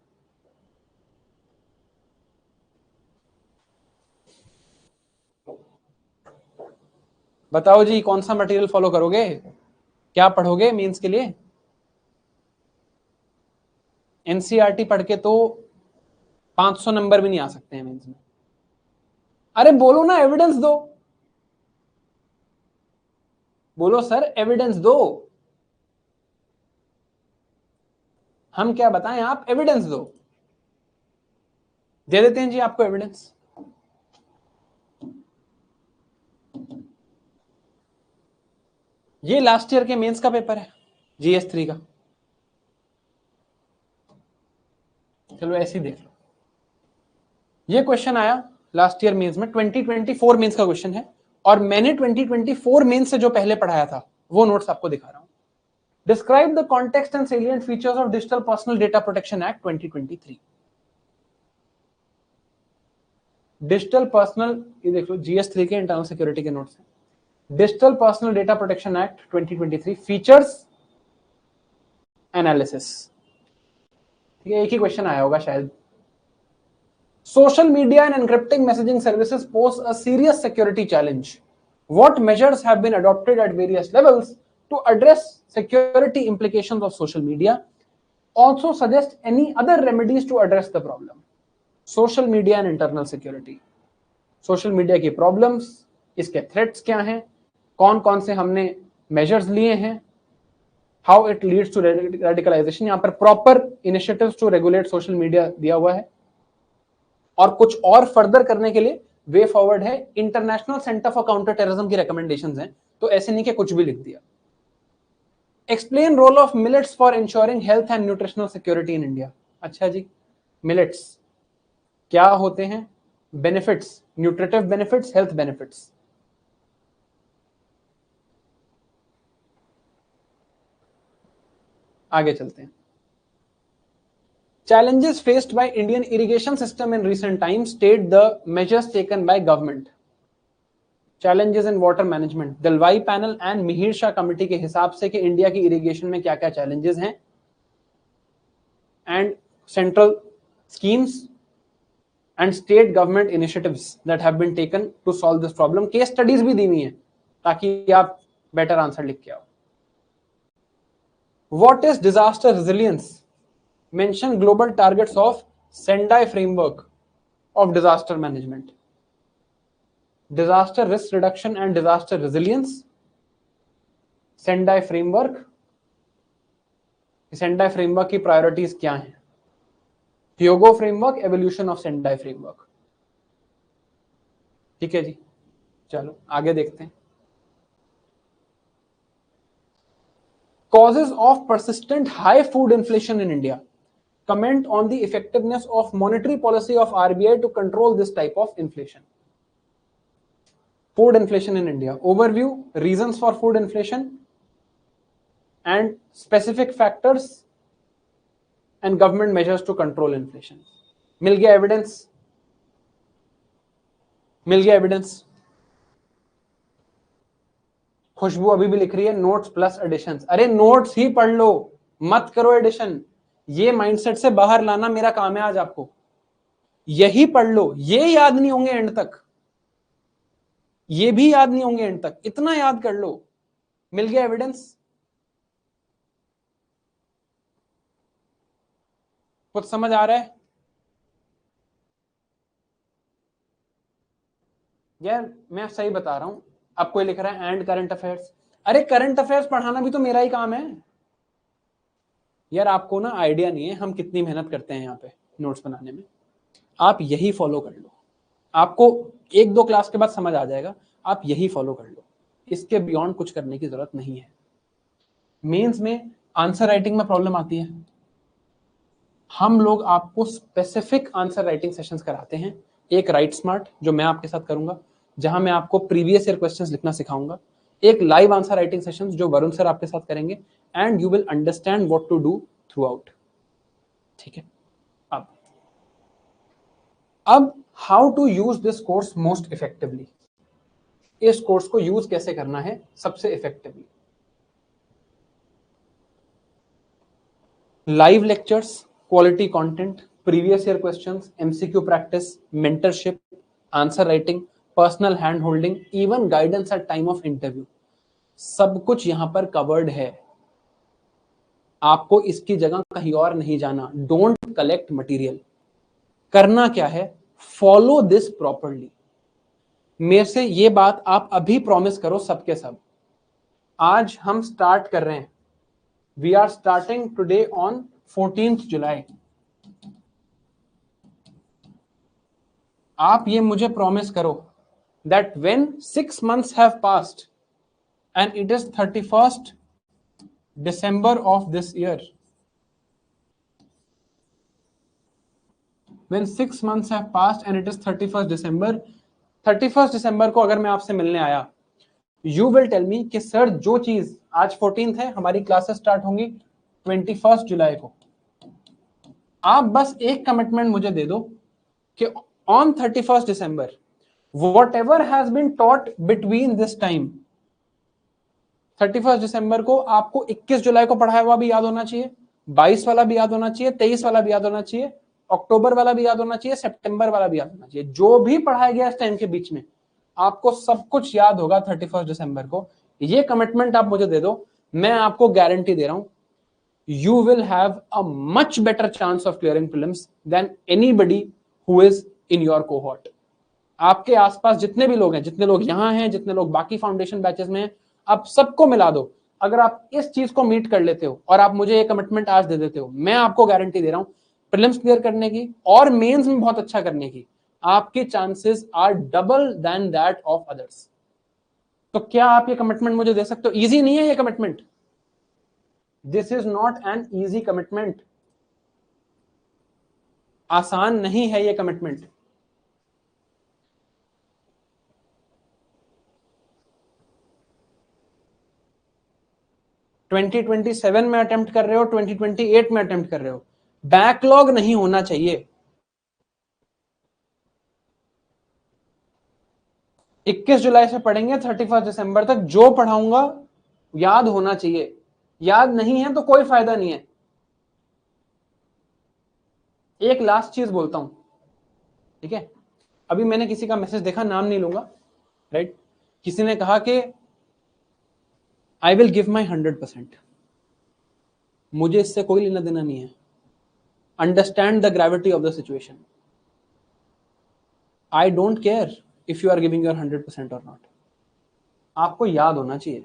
S1: बताओ जी, कौन सा मटेरियल फॉलो करोगे? क्या पढ़ोगे मेंस के लिए? एनसीईआरटी पढ़ के तो 500 नंबर भी नहीं आ सकते हैं मेंस में. अरे बोलो ना, एविडेंस दो. बोलो सर, एविडेंस दो. हम क्या बताएं, आप एविडेंस दो. दे देते हैं जी आपको एविडेंस. ये लास्ट ईयर के मेंस का पेपर है, GS3 का. चलो ऐसे ही देख लो. ये क्वेश्चन आया लास्ट ईयर मेंस में, 2024 मेंस का क्वेश्चन है, और मैंने 2024 मेंस से जो पहले पढ़ाया था वो नोट्स आपको दिखा रहा हूं. Describe the context and salient features of digital personal data protection act 2023. Digital personal, ये देख लो, GS3 के इंटरनल सिक्योरिटी के नोट्स हैं. Digital personal data protection act 2023 features analysis. ठीक है, एक ही क्वेश्चन आया होगा शायद. Social media and encrypting messaging services pose a serious security challenge. What measures have been adopted at various levels to address security implications of social media? Also suggest any other remedies to address the problem. Social media and internal security. Social media की problems, इसके threats क्या हैं, कौन कौन से हमने measures लिए हैं, how it leads to radicalization. यहाँ पर proper initiatives to regulate social media दिया हुआ है. और कुछ और फर्दर करने के लिए वे फॉरवर्ड है. International centre for counter terrorism की रिकमेंडेशंस हैं, तो ऐसे नहीं कि कुछ भी लिख दिया. Explain role of millets for ensuring health and nutritional security in India. अच्छा जी, मिलेट्स क्या होते हैं? Benefits, nutritive benefits, health benefits. आगे चलते हैं. Challenges faced by Indian irrigation system in recent times, state the measures taken by government. Challenges in water management. Dalwai panel and Mihir Shah committee के हिसाब से कि इंडिया की इरिगेशन में क्या क्या challenges हैं, and central schemes and state government initiatives that have been taken to solve this problem. Case studies भी दी हुई हैं ताकि आप better answer लिख के आओ. What is disaster resilience? Mention global targets of Sendai framework of disaster management. Disaster risk reduction and disaster resilience. Sendai framework. Sendai framework की priorities क्या हैं? Hyogo framework, evolution of Sendai framework. ठीक है जी, चलो आगे देखते हैं। Causes of persistent high food inflation in India. Comment on the effectiveness of monetary policy of RBI to control this type of inflation. Food inflation in India. Overview, reasons for food inflation, and specific factors and government measures to control inflation. मिल गया evidence, मिल गया evidence. खुशबू अभी भी लिख रही है notes plus editions. अरे notes ही पढ़ लो, मत करो एडिशन। ये माइंडसेट से बाहर लाना मेरा काम है आज आपको। यही पढ़ लो, ये याद नहीं होंगे एंड तक, ये भी याद नहीं होंगे एंड तक, इतना याद कर लो। मिल गया एविडेंस? कुछ समझ आ रहा है? यार मैं सही बता रहा हूं। अब कोई लिख रहा है एंड करंट अफेयर्स। अरे करंट अफेयर्स पढ़ाना भी तो मेरा ही काम है यार। आपको ना आइडिया नहीं है हम कितनी मेहनत करते हैं यहाँ पे नोट्स बनाने में। आप यही फॉलो कर लो, आपको एक दो क्लास के बाद समझ आ जाएगा। आप यही फॉलो कर लो, इसके बियॉन्ड कुछ करने की जरूरत नहीं है। मेंस में आंसर राइटिंग में प्रॉब्लम आती है, हम लोग आपको स्पेसिफिक आंसर राइटिंग सेशंस कराते हैं। एक राइट स्मार्ट जो मैं आपके साथ करूंगा, जहां मैं आपको प्रीवियस ईयर क्वेश्चंस लिखना सिखाऊंगा। एक लाइव आंसर राइटिंग सेशंस जो वरुण सर आपके साथ करेंगे, and you will understand what to do throughout. ठीक है, अब how to use this course most effectively. इस कोर्स को यूज कैसे करना है सबसे effectively. Live lectures, quality content, previous year questions, MCQ practice, mentorship, answer writing, personal hand holding, even guidance at time of interview, सब कुछ यहां पर कवर्ड है। आपको इसकी जगह कहीं और नहीं जाना। Don't collect material. करना क्या है, फॉलो दिस प्रॉपरली। मेरे से ये बात आप अभी प्रॉमिस करो सबके सब। आज हम स्टार्ट कर रहे हैं, we are starting today on 14th July. आप ये मुझे प्रॉमिस करो that when 6 months have passed and it is 31st December of this year, when 6 months have passed and it is 31st December, 31st December को अगर मैं आपसे मिलने आया, यू विल टेल मी कि सर जो चीज आज 14th है, हमारी क्लासेस स्टार्ट होंगी 21st जुलाई को। आप बस एक कमिटमेंट मुझे दे दो कि on 31st December whatever has been taught between this time, 31st December को आपको 21 जुलाई को पढ़ाया हुआ भी याद होना चाहिए, 22 वाला भी याद होना चाहिए, 23 वाला भी याद होना चाहिए, अक्टूबर वाला भी याद होना चाहिए, सितंबर वाला भी याद होना चाहिए। जो भी पढ़ाया गया इस टाइम के बीच में आपको सब कुछ याद होगा 31st December को। ये कमिटमेंट आप मुझे दे दो, मैं आपको गारंटी दे रहा हूं, you will have a much better chance of clearing prelims than anybody who is in your cohort. आपके आसपास जितने भी लोग हैं, जितने लोग यहां हैं, जितने लोग बाकी फाउंडेशन बैचेस में हैं, आप सबको मिला दो। अगर आप इस चीज को मीट कर लेते हो और आप मुझे ये कमिटमेंट आज दे देते हो, मैं आपको गारंटी दे रहा हूं प्रीलिम्स क्लियर करने की और मेंस में बहुत अच्छा करने की आपके chances are double than that of others. तो क्या आप ये कमिटमेंट मुझे दे सकते हो? इजी नहीं है ये commitment, this is not an easy commitment. आसान नहीं है ये कमिटमेंट। ट्वेंटी 2027 में अटेम्प्ट कर रहे हो, 2028 में अटेम्प्ट कर रहे हो, बैकलॉग नहीं होना चाहिए। 21 जुलाई से पढ़ेंगे 31 दिसंबर तक, जो पढ़ाऊंगा याद होना चाहिए। याद नहीं है तो कोई फायदा नहीं है। एक लास्ट चीज बोलता हूं, ठीक है? अभी मैंने किसी का मैसेज देखा, नाम नहीं लूंगा, राइट? किसी ने कहा कि आई विल गिव माई 100%। मुझे इससे कोई लेना देना नहीं है। Understand the gravity of the situation. I don't care if you are giving your 100% और नॉट। आपको याद होना चाहिए।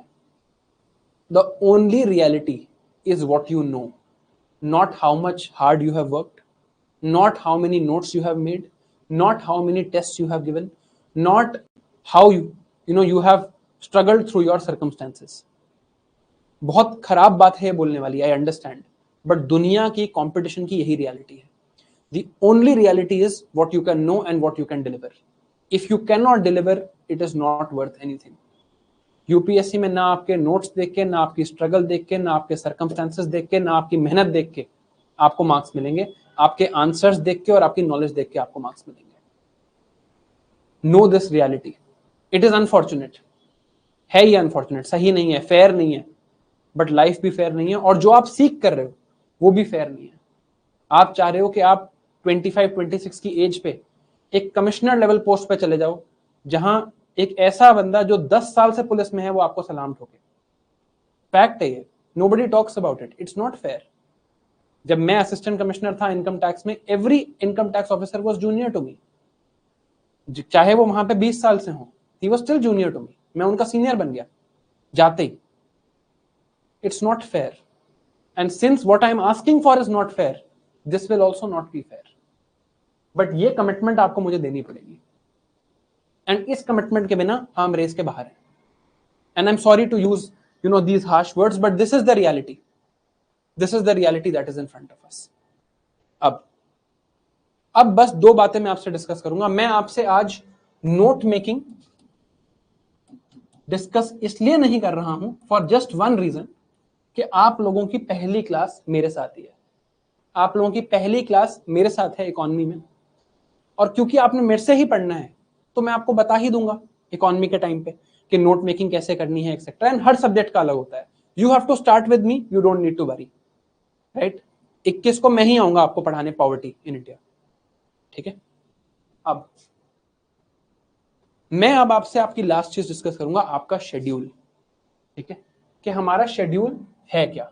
S1: The only reality is what you know, not how much hard you have worked, not how many notes you have made, not how many tests you have given. not how you have struggled through your circumstances. बहुत खराब बात है बोलने वाली, I understand, but दुनिया की competition की यही रियलिटी है. The only reality is what you can know and what you can deliver. If you cannot deliver, it is not worth anything. UPSC में ना आपके नोट्स देख के, ना आपकी स्ट्रगल देख के, ना आपके सर्कमस्टेंसेस देख के, ना आपकी मेहनत देख के आपको मार्क्स मिलेंगे. आपके आंसर्स देख के और आपकी नॉलेज देख के आपको मार्क्स मिलेंगे. Know this reality. It is unfortunate, है ये अनफॉर्चुनेट, सही नहीं है, फेयर नहीं है, बट लाइफ भी फेयर नहीं है, और जो आप सीख कर रहे हो वो भी फेयर नहीं है. आप चाह रहे हो कि आप 25-26 की एज पे एक कमिश्नर लेवल पोस्ट पे चले जाओ, जहां एक ऐसा बंदा जो 10 साल से पुलिस में है वो आपको सलाम ठोके. फैक्ट है ये, nobody talks about it. It's not fair. जब मैं असिस्टेंट कमिश्नर था इनकम टैक्स में, every income tax officer was junior to me. चाहे वो वहां पे 20 साल से हो, he was still junior to me. मैं उनका सीनियर बन गया जाते ही. It's not fair. And since what I am asking for is not fair, this will also not be fair. But ये कमिटमेंट आपको मुझे देनी पड़ेगी, एंड इस कमिटमेंट के बिना हम रेस के बाहर हैं. And I am sorry to use these harsh words, but this is the reality. This is the reality that is in front of us. अब बस दो बातें मैं आपसे डिस्कस करूंगा. मैं आपसे आज नोट मेकिंग डिस्कस इसलिए नहीं कर रहा हूं, फॉर जस्ट वन रीजन, कि आप लोगों की पहली क्लास मेरे साथ ही है. आप लोगों की पहली क्लास मेरे साथ है इकोनॉमी में, और क्योंकि आपने मेरे से ही पढ़ना है तो मैं आपको बता ही दूंगा इकोनॉमी के टाइम पे कि नोट मेकिंग कैसे करनी है एक्सेट्रा. एंड हर सब्जेक्ट का अलग होता है. You have to start with me, you don't need to worry, right. 21 को मैं ही आऊंगा आपको पढ़ाने पॉवर्टी इन इंडिया. ठीक है. अब मैं आपसे आपकी लास्ट चीज डिस्कस करूंगा, आपका शेड्यूल. ठीक है, कि हमारा शेड्यूल है क्या.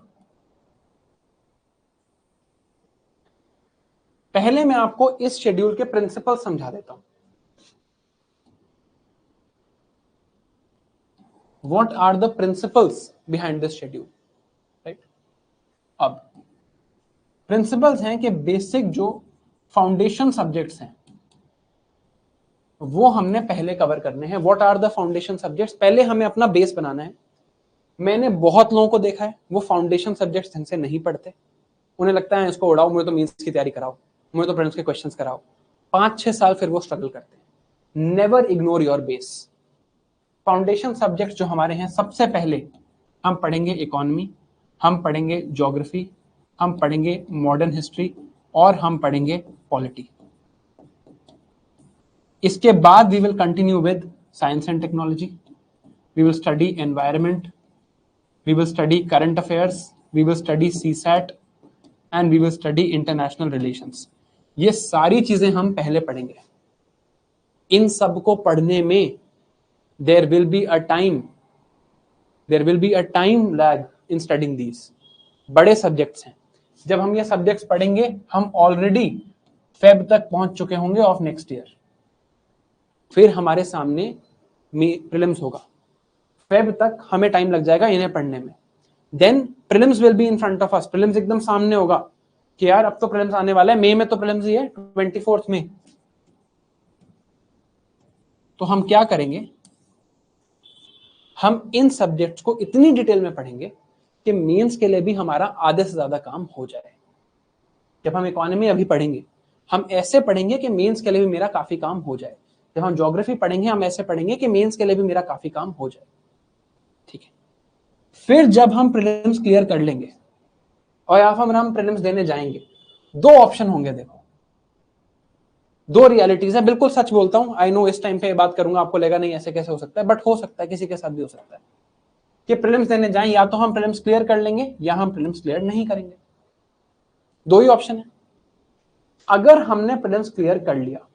S1: पहले मैं आपको इस शेड्यूल के प्रिंसिपल समझा देता हूं. What are the principles behind this schedule, right? अब प्रिंसिपल्स हैं कि बेसिक जो फाउंडेशन सब्जेक्ट्स हैं वो हमने पहले कवर करने हैं. What are the foundation subjects? पहले हमें अपना बेस बनाना है. मैंने बहुत लोगों को देखा है वो फाउंडेशन सब्जेक्ट्स ढंग से नहीं पढ़ते. उन्हें लगता है इसको उड़ाओ, मुझे तो मींस की तैयारी कराओ, मुझे तो प्रीलिम्स के क्वेश्चंस कराओ. 5-6 साल फिर वो स्ट्रगल करते हैं. Never ignore your base. Foundation subjects जो हमारे हैं, सबसे पहले हम पढ़ेंगे इकोनॉमी, हम पढ़ेंगे ज्योग्राफी, हम पढ़ेंगे मॉडर्न हिस्ट्री, और हम पढ़ेंगे पॉलिटी. इसके बाद we will continue with science and technology, we will study environment, we will study current affairs, we will study CSAT, and we will study international relations. ये सारी चीजें हम पहले पढ़ेंगे. इन सब को पढ़ने में there will be a time lag in studying these. बड़े सब्जेक्ट्स हैं. जब हम ये सब्जेक्ट्स पढ़ेंगे हम ऑलरेडी फेब तक पहुंच चुके होंगे ऑफ नेक्स्ट ईयर. फिर हमारे सामने प्रीलिम्स होगा. फेब तक हमें टाइम लग जाएगा इन्हें पढ़ने में. Then prelims will be in front of us. Prelims एकदम सामने होगा कि यार अब तो प्रीलिम्स आने वाला है. मई में तो प्रीलिम्स ही है, 24 में. तो हम क्या करेंगे, हम इन सब्जेक्ट्स को इतनी डिटेल में पढ़ेंगे कि मेंस के लिए भी हमारा आधे से ज्यादा काम हो जाए. जब हम इकोनॉमी अभी पढ़ेंगे हम ऐसे पढ़ेंगे कि मेंस के लिए भी मेरा काफी काम हो जाए. जब हम ज्योग्राफी पढ़ेंगे हम ऐसे पढ़ेंगे कि मेंस के लिए भी मेरा काफी काम हो जाए. ठीक है. फिर जब हम प्रीलिम्स क्लियर कर लेंगे और या फिर हम प्रीलिम्स देने जाएंगे, दो ऑप्शन होंगे. देखो, दो रियलिटीज है. बिल्कुल सच बोलता हूं, आई नो इस टाइम पे बात करूंगा आपको लगेगा नहीं ऐसे कैसे हो सकता है, बट हो सकता है, किसी के साथ भी हो सकता है कि प्रीलिम्स देने जाएं, या तो हम प्रीलिम्स क्लियर कर लेंगे या हम प्रीलिम्स क्लियर नहीं करेंगे. दो ही ऑप्शन है. अगर हमने प्रीलिम्स क्लियर कर लिया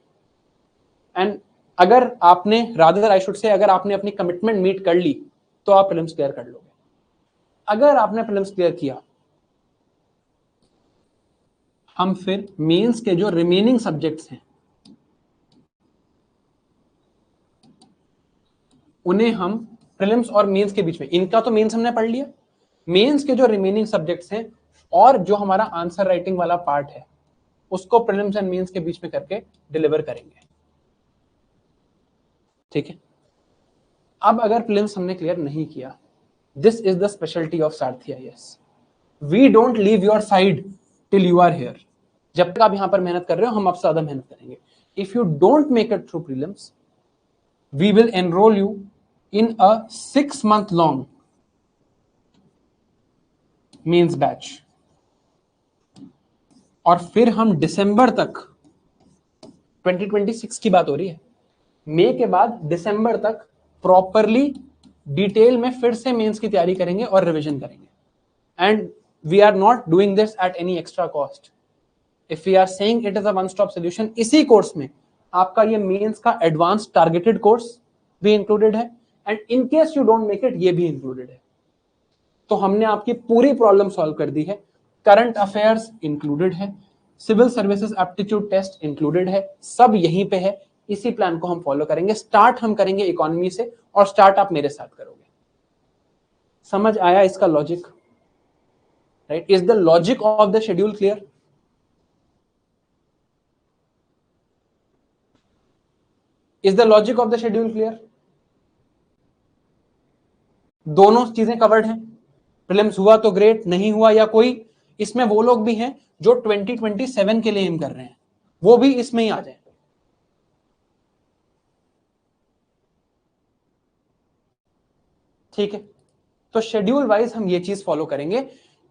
S1: एंड अगर आपने रादर आई शुड से अगर आपने अपनी कमिटमेंट मीट कर ली तो आप प्रीलिम्स क्लियर कर लोगे. अगर आपने प्रीलिम्स क्लियर किया, हम फिर मेंस के जो रिमेनिंग सब्जेक्ट्स हैं उन्हें हम प्रीलिम्स और मेंस के बीच में, इनका तो मेंस हमने पढ़ लिया, मेंस के जो रिमेनिंग सब्जेक्ट्स हैं और जो हमारा आंसर राइटिंग वाला पार्ट है उसको प्रीलिम्स एंड मेंस के बीच में करके डिलीवर करेंगे. ठीक है, अब अगर प्रीलिम्स हमने क्लियर नहीं किया, this is the speciality of Sarathi IAS, we don't leave your side till you are here. जब तक आप यहां पर मेहनत कर रहे हो हम आपसे ज्यादा मेहनत करेंगे। If you don't make it through prelims, we will enroll you in a 6 month long mains batch, और फिर हम दिसंबर तक, 2026 की बात हो रही है, मई के बाद दिसंबर तक प्रॉपरली डिटेल में फिर से मेंस की तैयारी करेंगे और रिवीजन करेंगे। And we are not doing this at any extra cost. If we are saying it is a one stop solution, इसी कोर्स में आपका ये मेंस का एडवांस टारगेटेड कोर्स भी इंक्लूडेड है, and in case you don't make it, ये भी included है। तो हमने आपकी पूरी प्रॉब्लम सॉल्व कर दी है। करंट अफेयर्स इंक्लूडेड है, civil services aptitude test included है, सब यहीं पे है। इसी प्लान को हम फॉलो करेंगे। स्टार्ट हम करेंगे इकोनॉमी से, और स्टार्ट आप मेरे साथ करोगे। समझ आया इसका logic? Right, is the logic of the schedule clear? Is the logic of the schedule clear? दोनों चीजें कवर्ड हैं। प्रीलिम्स हुआ तो ग्रेट, नहीं हुआ या कोई, इसमें वो लोग भी हैं जो 2027 के लिए एम कर रहे हैं, वो भी इसमें ही आ जाए। ठीक है, तो शेड्यूल वाइज हम ये चीज फॉलो करेंगे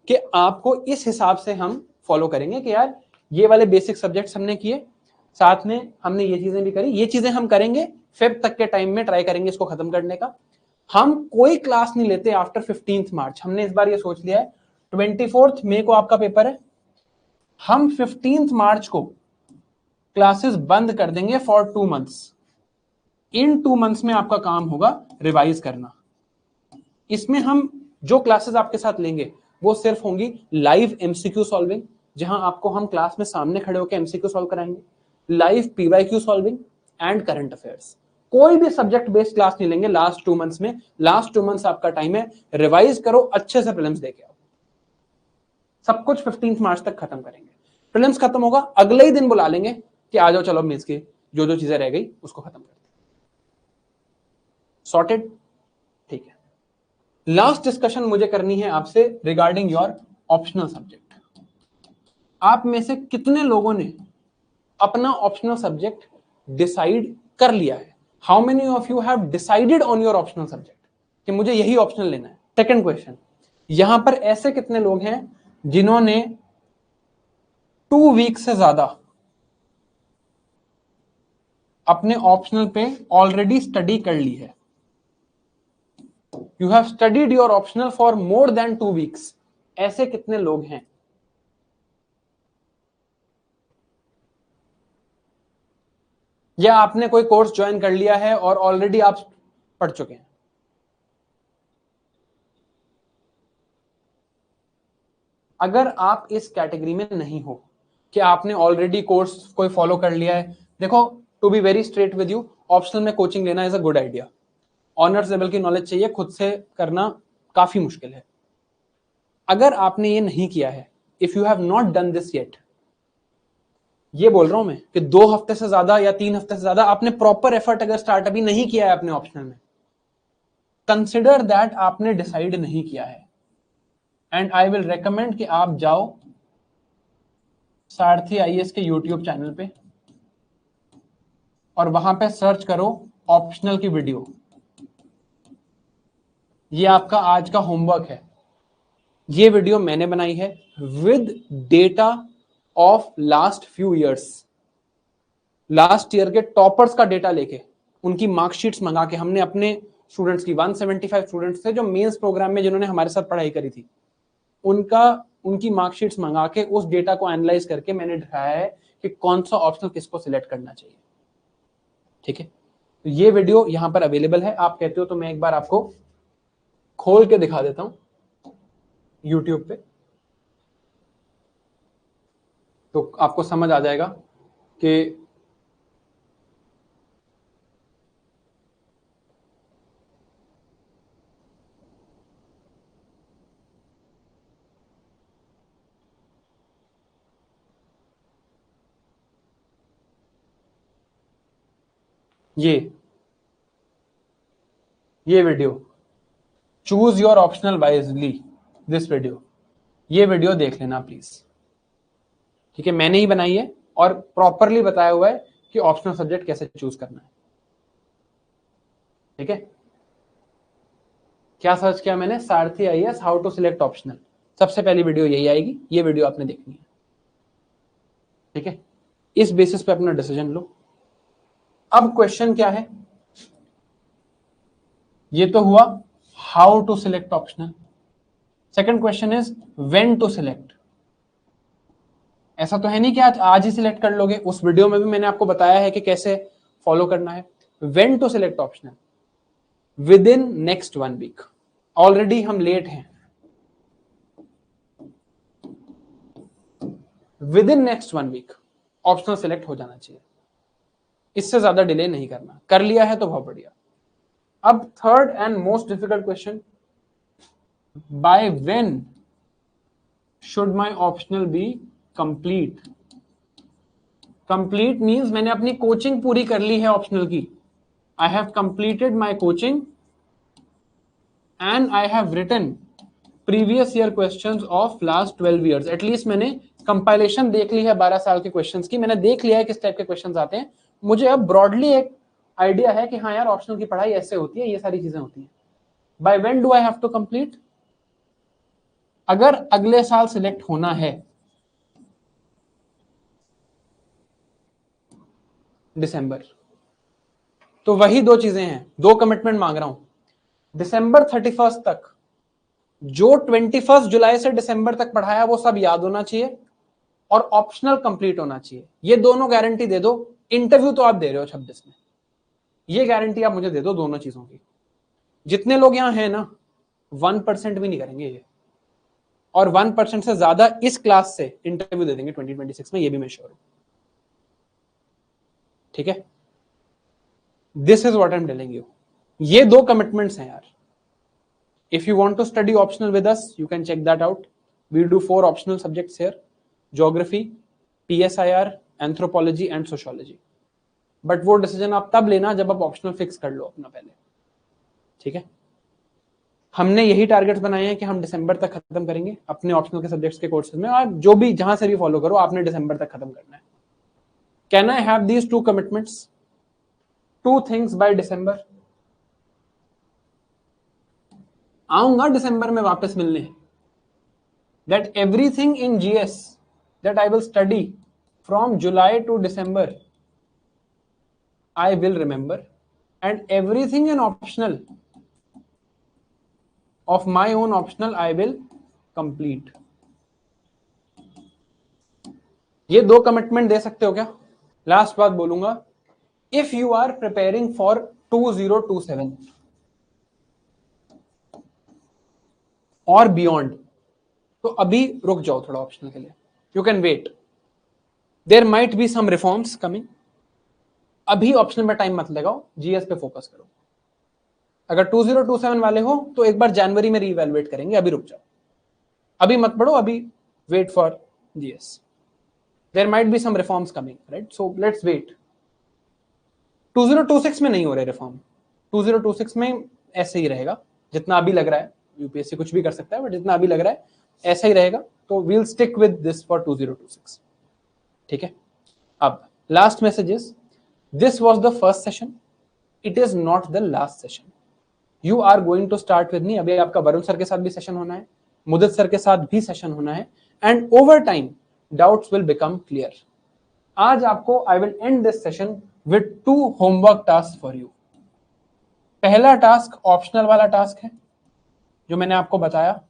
S1: कि आपको इस हिसाब से हम फॉलो करेंगे कि यार ये वाले बेसिक सब्जेक्ट्स हमने किए, साथ में हमने ये चीजें भी करी, ये चीजें हम करेंगे फेब तक के टाइम में, ट्राई करेंगे इसको खत्म करने का। हम कोई क्लास नहीं लेते आफ्टर 15 मार्च। हमने इस बार ये सोच लिया है 24 मई को आपका पेपर है, हम 15 मार्च को क्लासेस बंद कर देंगे फॉर 2 मंथ्स। इन 2 मंथ्स में आपका काम होगा रिवाइज करना। इसमें हम जो क्लासेस आपके साथ लेंगे वो सिर्फ होंगी लाइव एमसीक्यू सॉल्विंग, जहां आपको हम क्लास में सामने खड़े होकर एमसीक्यू सॉल्व कराएंगे, live PYQ solving and current affairs. कोई भी सब्जेक्ट बेस्ड क्लास नहीं लेंगे लास्ट 2 मंथ्स में। लास्ट 2 मंथ्स आपका टाइम है, रिवाइज करो, अच्छे से प्रीलिम्स देके आओ। सब कुछ 15 मार्च तक खत्म करेंगे। प्रीलिम्स खत्म होगा, अगले ही दिन बुला लेंगे कि आ जाओ, चलो मेंस की जो जो चीजें रह गई उसको खत्म करते। सॉर्टेड? ठीक है, लास्ट डिस्कशन मुझे करनी है आपसे रिगार्डिंग योर ऑप्शनल सब्जेक्ट। आप में से कितने लोगों ने अपना ऑप्शनल सब्जेक्ट डिसाइड कर लिया है? How many of you have decided on your optional subject कि मुझे यही ऑप्शनल लेना है? सेकेंड क्वेश्चन, यहां पर ऐसे कितने लोग हैं जिन्होंने 2 वीक से ज्यादा अपने ऑप्शनल पे ऑलरेडी स्टडी कर ली है? You have studied your optional for more than 2 weeks. ऐसे कितने लोग हैं? या आपने कोई कोर्स ज्वाइन कर लिया है और ऑलरेडी आप पढ़ चुके हैं? अगर आप इस कैटेगरी में नहीं हो कि आपने ऑलरेडी कोर्स कोई फॉलो कर लिया है, देखो to be very straight with you, optional में कोचिंग लेना is a good idea. Honours level की नॉलेज चाहिए, खुद से करना काफी मुश्किल है। अगर आपने ये नहीं किया है, if you have not done this yet, ये बोल रहा हूं मैं कि 2 हफ्ते से ज्यादा या 3 हफ्ते से ज्यादा आपने प्रॉपर एफर्ट अगर स्टार्ट अभी नहीं किया है अपने ऑप्शनल में, कंसिडर दैट आपने डिसाइड नहीं किया है। एंड आई विल रेकमेंड कि आप जाओ सारथी आईएएस के यूट्यूब चैनल पे और वहां पे सर्च करो ऑप्शनल की वीडियो। ये आपका आज का होमवर्क है। ये वीडियो मैंने बनाई है with data of last few years. Last year के टॉपर्स का डेटा लेके उनकी मार्कशीट्स मंगा के हमने अपने स्टूडेंट्स की 175 स्टूडेंट्स थे जो मेंस प्रोग्राम में जिन्होंने हमारे साथ पढ़ाई करी थी, उनका उनकी मार्कशीट्स मंगा के उस डेटा को एनालाइज करके मैंने दिखाया है कि कौन सा ऑप्शनल किसको सिलेक्ट करना चाहिए। ठीक है, तो ये वीडियो यहां पर अवेलेबल है। आप कहते हो तो मैं एक बार आपको खोल के दिखा देता हूं यूट्यूब पे, तो आपको समझ आ जाएगा कि ये ये video, choose your optional wisely, this video, ये वीडियो देख लेना प्लीज। ठीक है, मैंने ही बनाई है और प्रॉपरली बताया हुआ है कि ऑप्शनल सब्जेक्ट कैसे चूज करना है। ठीक है, क्या सर्च किया मैंने? Sarathi IAS how to select optional, सबसे पहली वीडियो यही आएगी, ये वीडियो आपने देखनी है। ठीक है, इस बेसिस पे अपना डिसीजन लो। अब क्वेश्चन क्या है? ये तो हुआ how to select optional. Second question is when to select. ऐसा तो है नहीं कि आज ही सिलेक्ट कर लोगे, उस वीडियो में भी मैंने आपको बताया है कि कैसे फॉलो करना है। When to select optional, within next 1 week. Already हम लेट हैं, within next 1 week optional select हो जाना चाहिए, इससे ज्यादा डिले नहीं करना। कर लिया है तो बहुत बढ़िया। अब third and most difficult question, by when should my optional be complete. Complete means मैंने अपनी कोचिंग पूरी कर ली है ऑप्शनल की, I have completed my coaching and I have written previous year questions of last 12 years. At least मैंने compilation देख ली है 12 साल के क्वेश्चंस की, मैंने देख लिया है किस टाइप के क्वेश्चंस आते हैं। मुझे अब ब्रॉडली एक आइडिया है कि हाँ यार ऑप्शनल की पढ़ाई ऐसे होती है, ये सारी चीजें होती हैं। By when do I have to complete? अगर अगले साल सिलेक्ट होना है, दिसंबर, तो वही दो चीजें हैं, दो कमिटमेंट मांग रहा हूं। दिसंबर 31 तक जो 21 जुलाई से दिसंबर तक पढ़ाया वो सब याद होना चाहिए और ऑप्शनल कंप्लीट होना चाहिए। ये दोनों गारंटी दे दो। इंटरव्यू तो आप दे रहे हो 26 में, ये गारंटी आप मुझे दे दो दोनों चीजों की। जितने लोग यहां हैं ना, 1% भी नहीं करेंगे ये, और 1% से ज्यादा इस क्लास से इंटरव्यू दे देंगे 2026 में, ये भी मैं श्योर हूं। ठीक है, this is what I am telling you. ये दो कमिटमेंट्स हैं यार। If you want to study optional with us, you can check that out. We do 4 optional subjects here: geography, PSIR, anthropology and sociology. But वो decision आप तब लेना जब आप ऑप्शनल फिक्स कर लो अपना पहले। ठीक है, हमने यही टारगेट्स बनाए हैं कि हम दिसंबर तक खत्म करेंगे अपने ऑप्शनल के सब्जेक्ट्स के कोर्सेज में, और जो भी जहां से भी फॉलो करो आपने दिसंबर तक खत्म करना है। Can I have these 2 commitments, 2 things by December? आऊंगा दिसंबर में वापस मिलने, that everything in GS that I will study from July to December I will remember, and everything in optional of my own optional I will complete. ये दो commitment दे सकते हो क्या? Last बात बोलूंगा, if you are preparing for 2027 और beyond, तो अभी रुक जाओ थोड़ा ऑप्शनल के लिए, you can wait, there might be some reforms coming. अभी ऑप्शनल में टाइम मत लगाओ, जीएस पे फोकस करो। अगर 2027 वाले हो तो एक बार जनवरी में रीइवैल्यूएट करेंगे, अभी रुक जाओ, अभी मत पढ़ो, अभी wait for GS, there might be some reforms coming, right? So let's wait. 2026 में नहीं हो रहे रिफॉर्म, 2026 में ऐसे ही रहेगा जितना अभी लग रहा है। यूपीएससी कुछ भी कर सकता है, बट जितना अभी लग रहा है ऐसा ही रहेगा, तो we'll stick with this for 2026। ठीक है, अब last message is, this was the first session, it is not the last session. You are going to start with me. अभी आपका वरुण सर के साथ भी सेशन होना है, मुदित सर के साथ भी सेशन होना है, and over time doubts will become clear. आज आपको I will and this session with 2 homework task for you. पहला टास्क ऑप्शनल वाला टास्क है जो मैंने आपको बताया,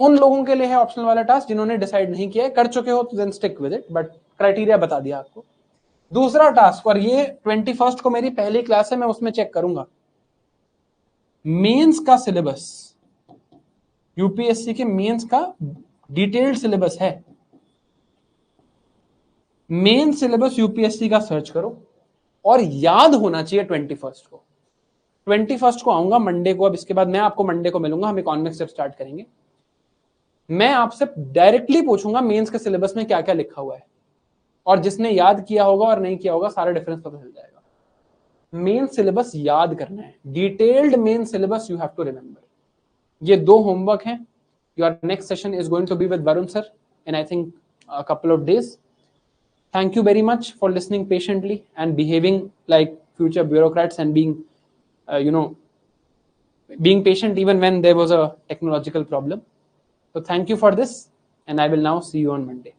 S1: उन लोगों के लिए है ऑप्शनल वाला टास्क जिन्होंने डिसाइड नहीं किया है, कर चुके हो तो then stick with it, but criteria बता दिया आपको। दूसरा टास्क, और ये 21 को मेरी पहली क्लास है, मैं उसमें चेक करूंगा मेंस का सिलेबस। यूपीएससी के मेंस का डिटेल्ड सिलेबस है, मेन सिलेबस यूपीएससी का सर्च करो और याद होना चाहिए 21 को। 21 को आऊंगा मंडे को, अब इसके बाद मैं आपको मंडे को मिलूंगा, हम इकोनॉमिक्स से स्टार्ट करेंगे। मैं आपसे डायरेक्टली पूछूंगा मेंस के सिलेबस में क्या क्या लिखा हुआ है, और जिसने याद किया होगा और नहीं किया होगा सारा डिफरेंस पता चल जाएगा। मेन सिलेबस याद करना है, detailed main syllabus you have to remember. ये 2 होमवर्क हैं. Your next session is going to be with Varun sir in I think a couple of days. Thank you very much for listening patiently and behaving like future bureaucrats and being being patient even when there was a technological problem. So thank you for this, and I will now see you on Monday.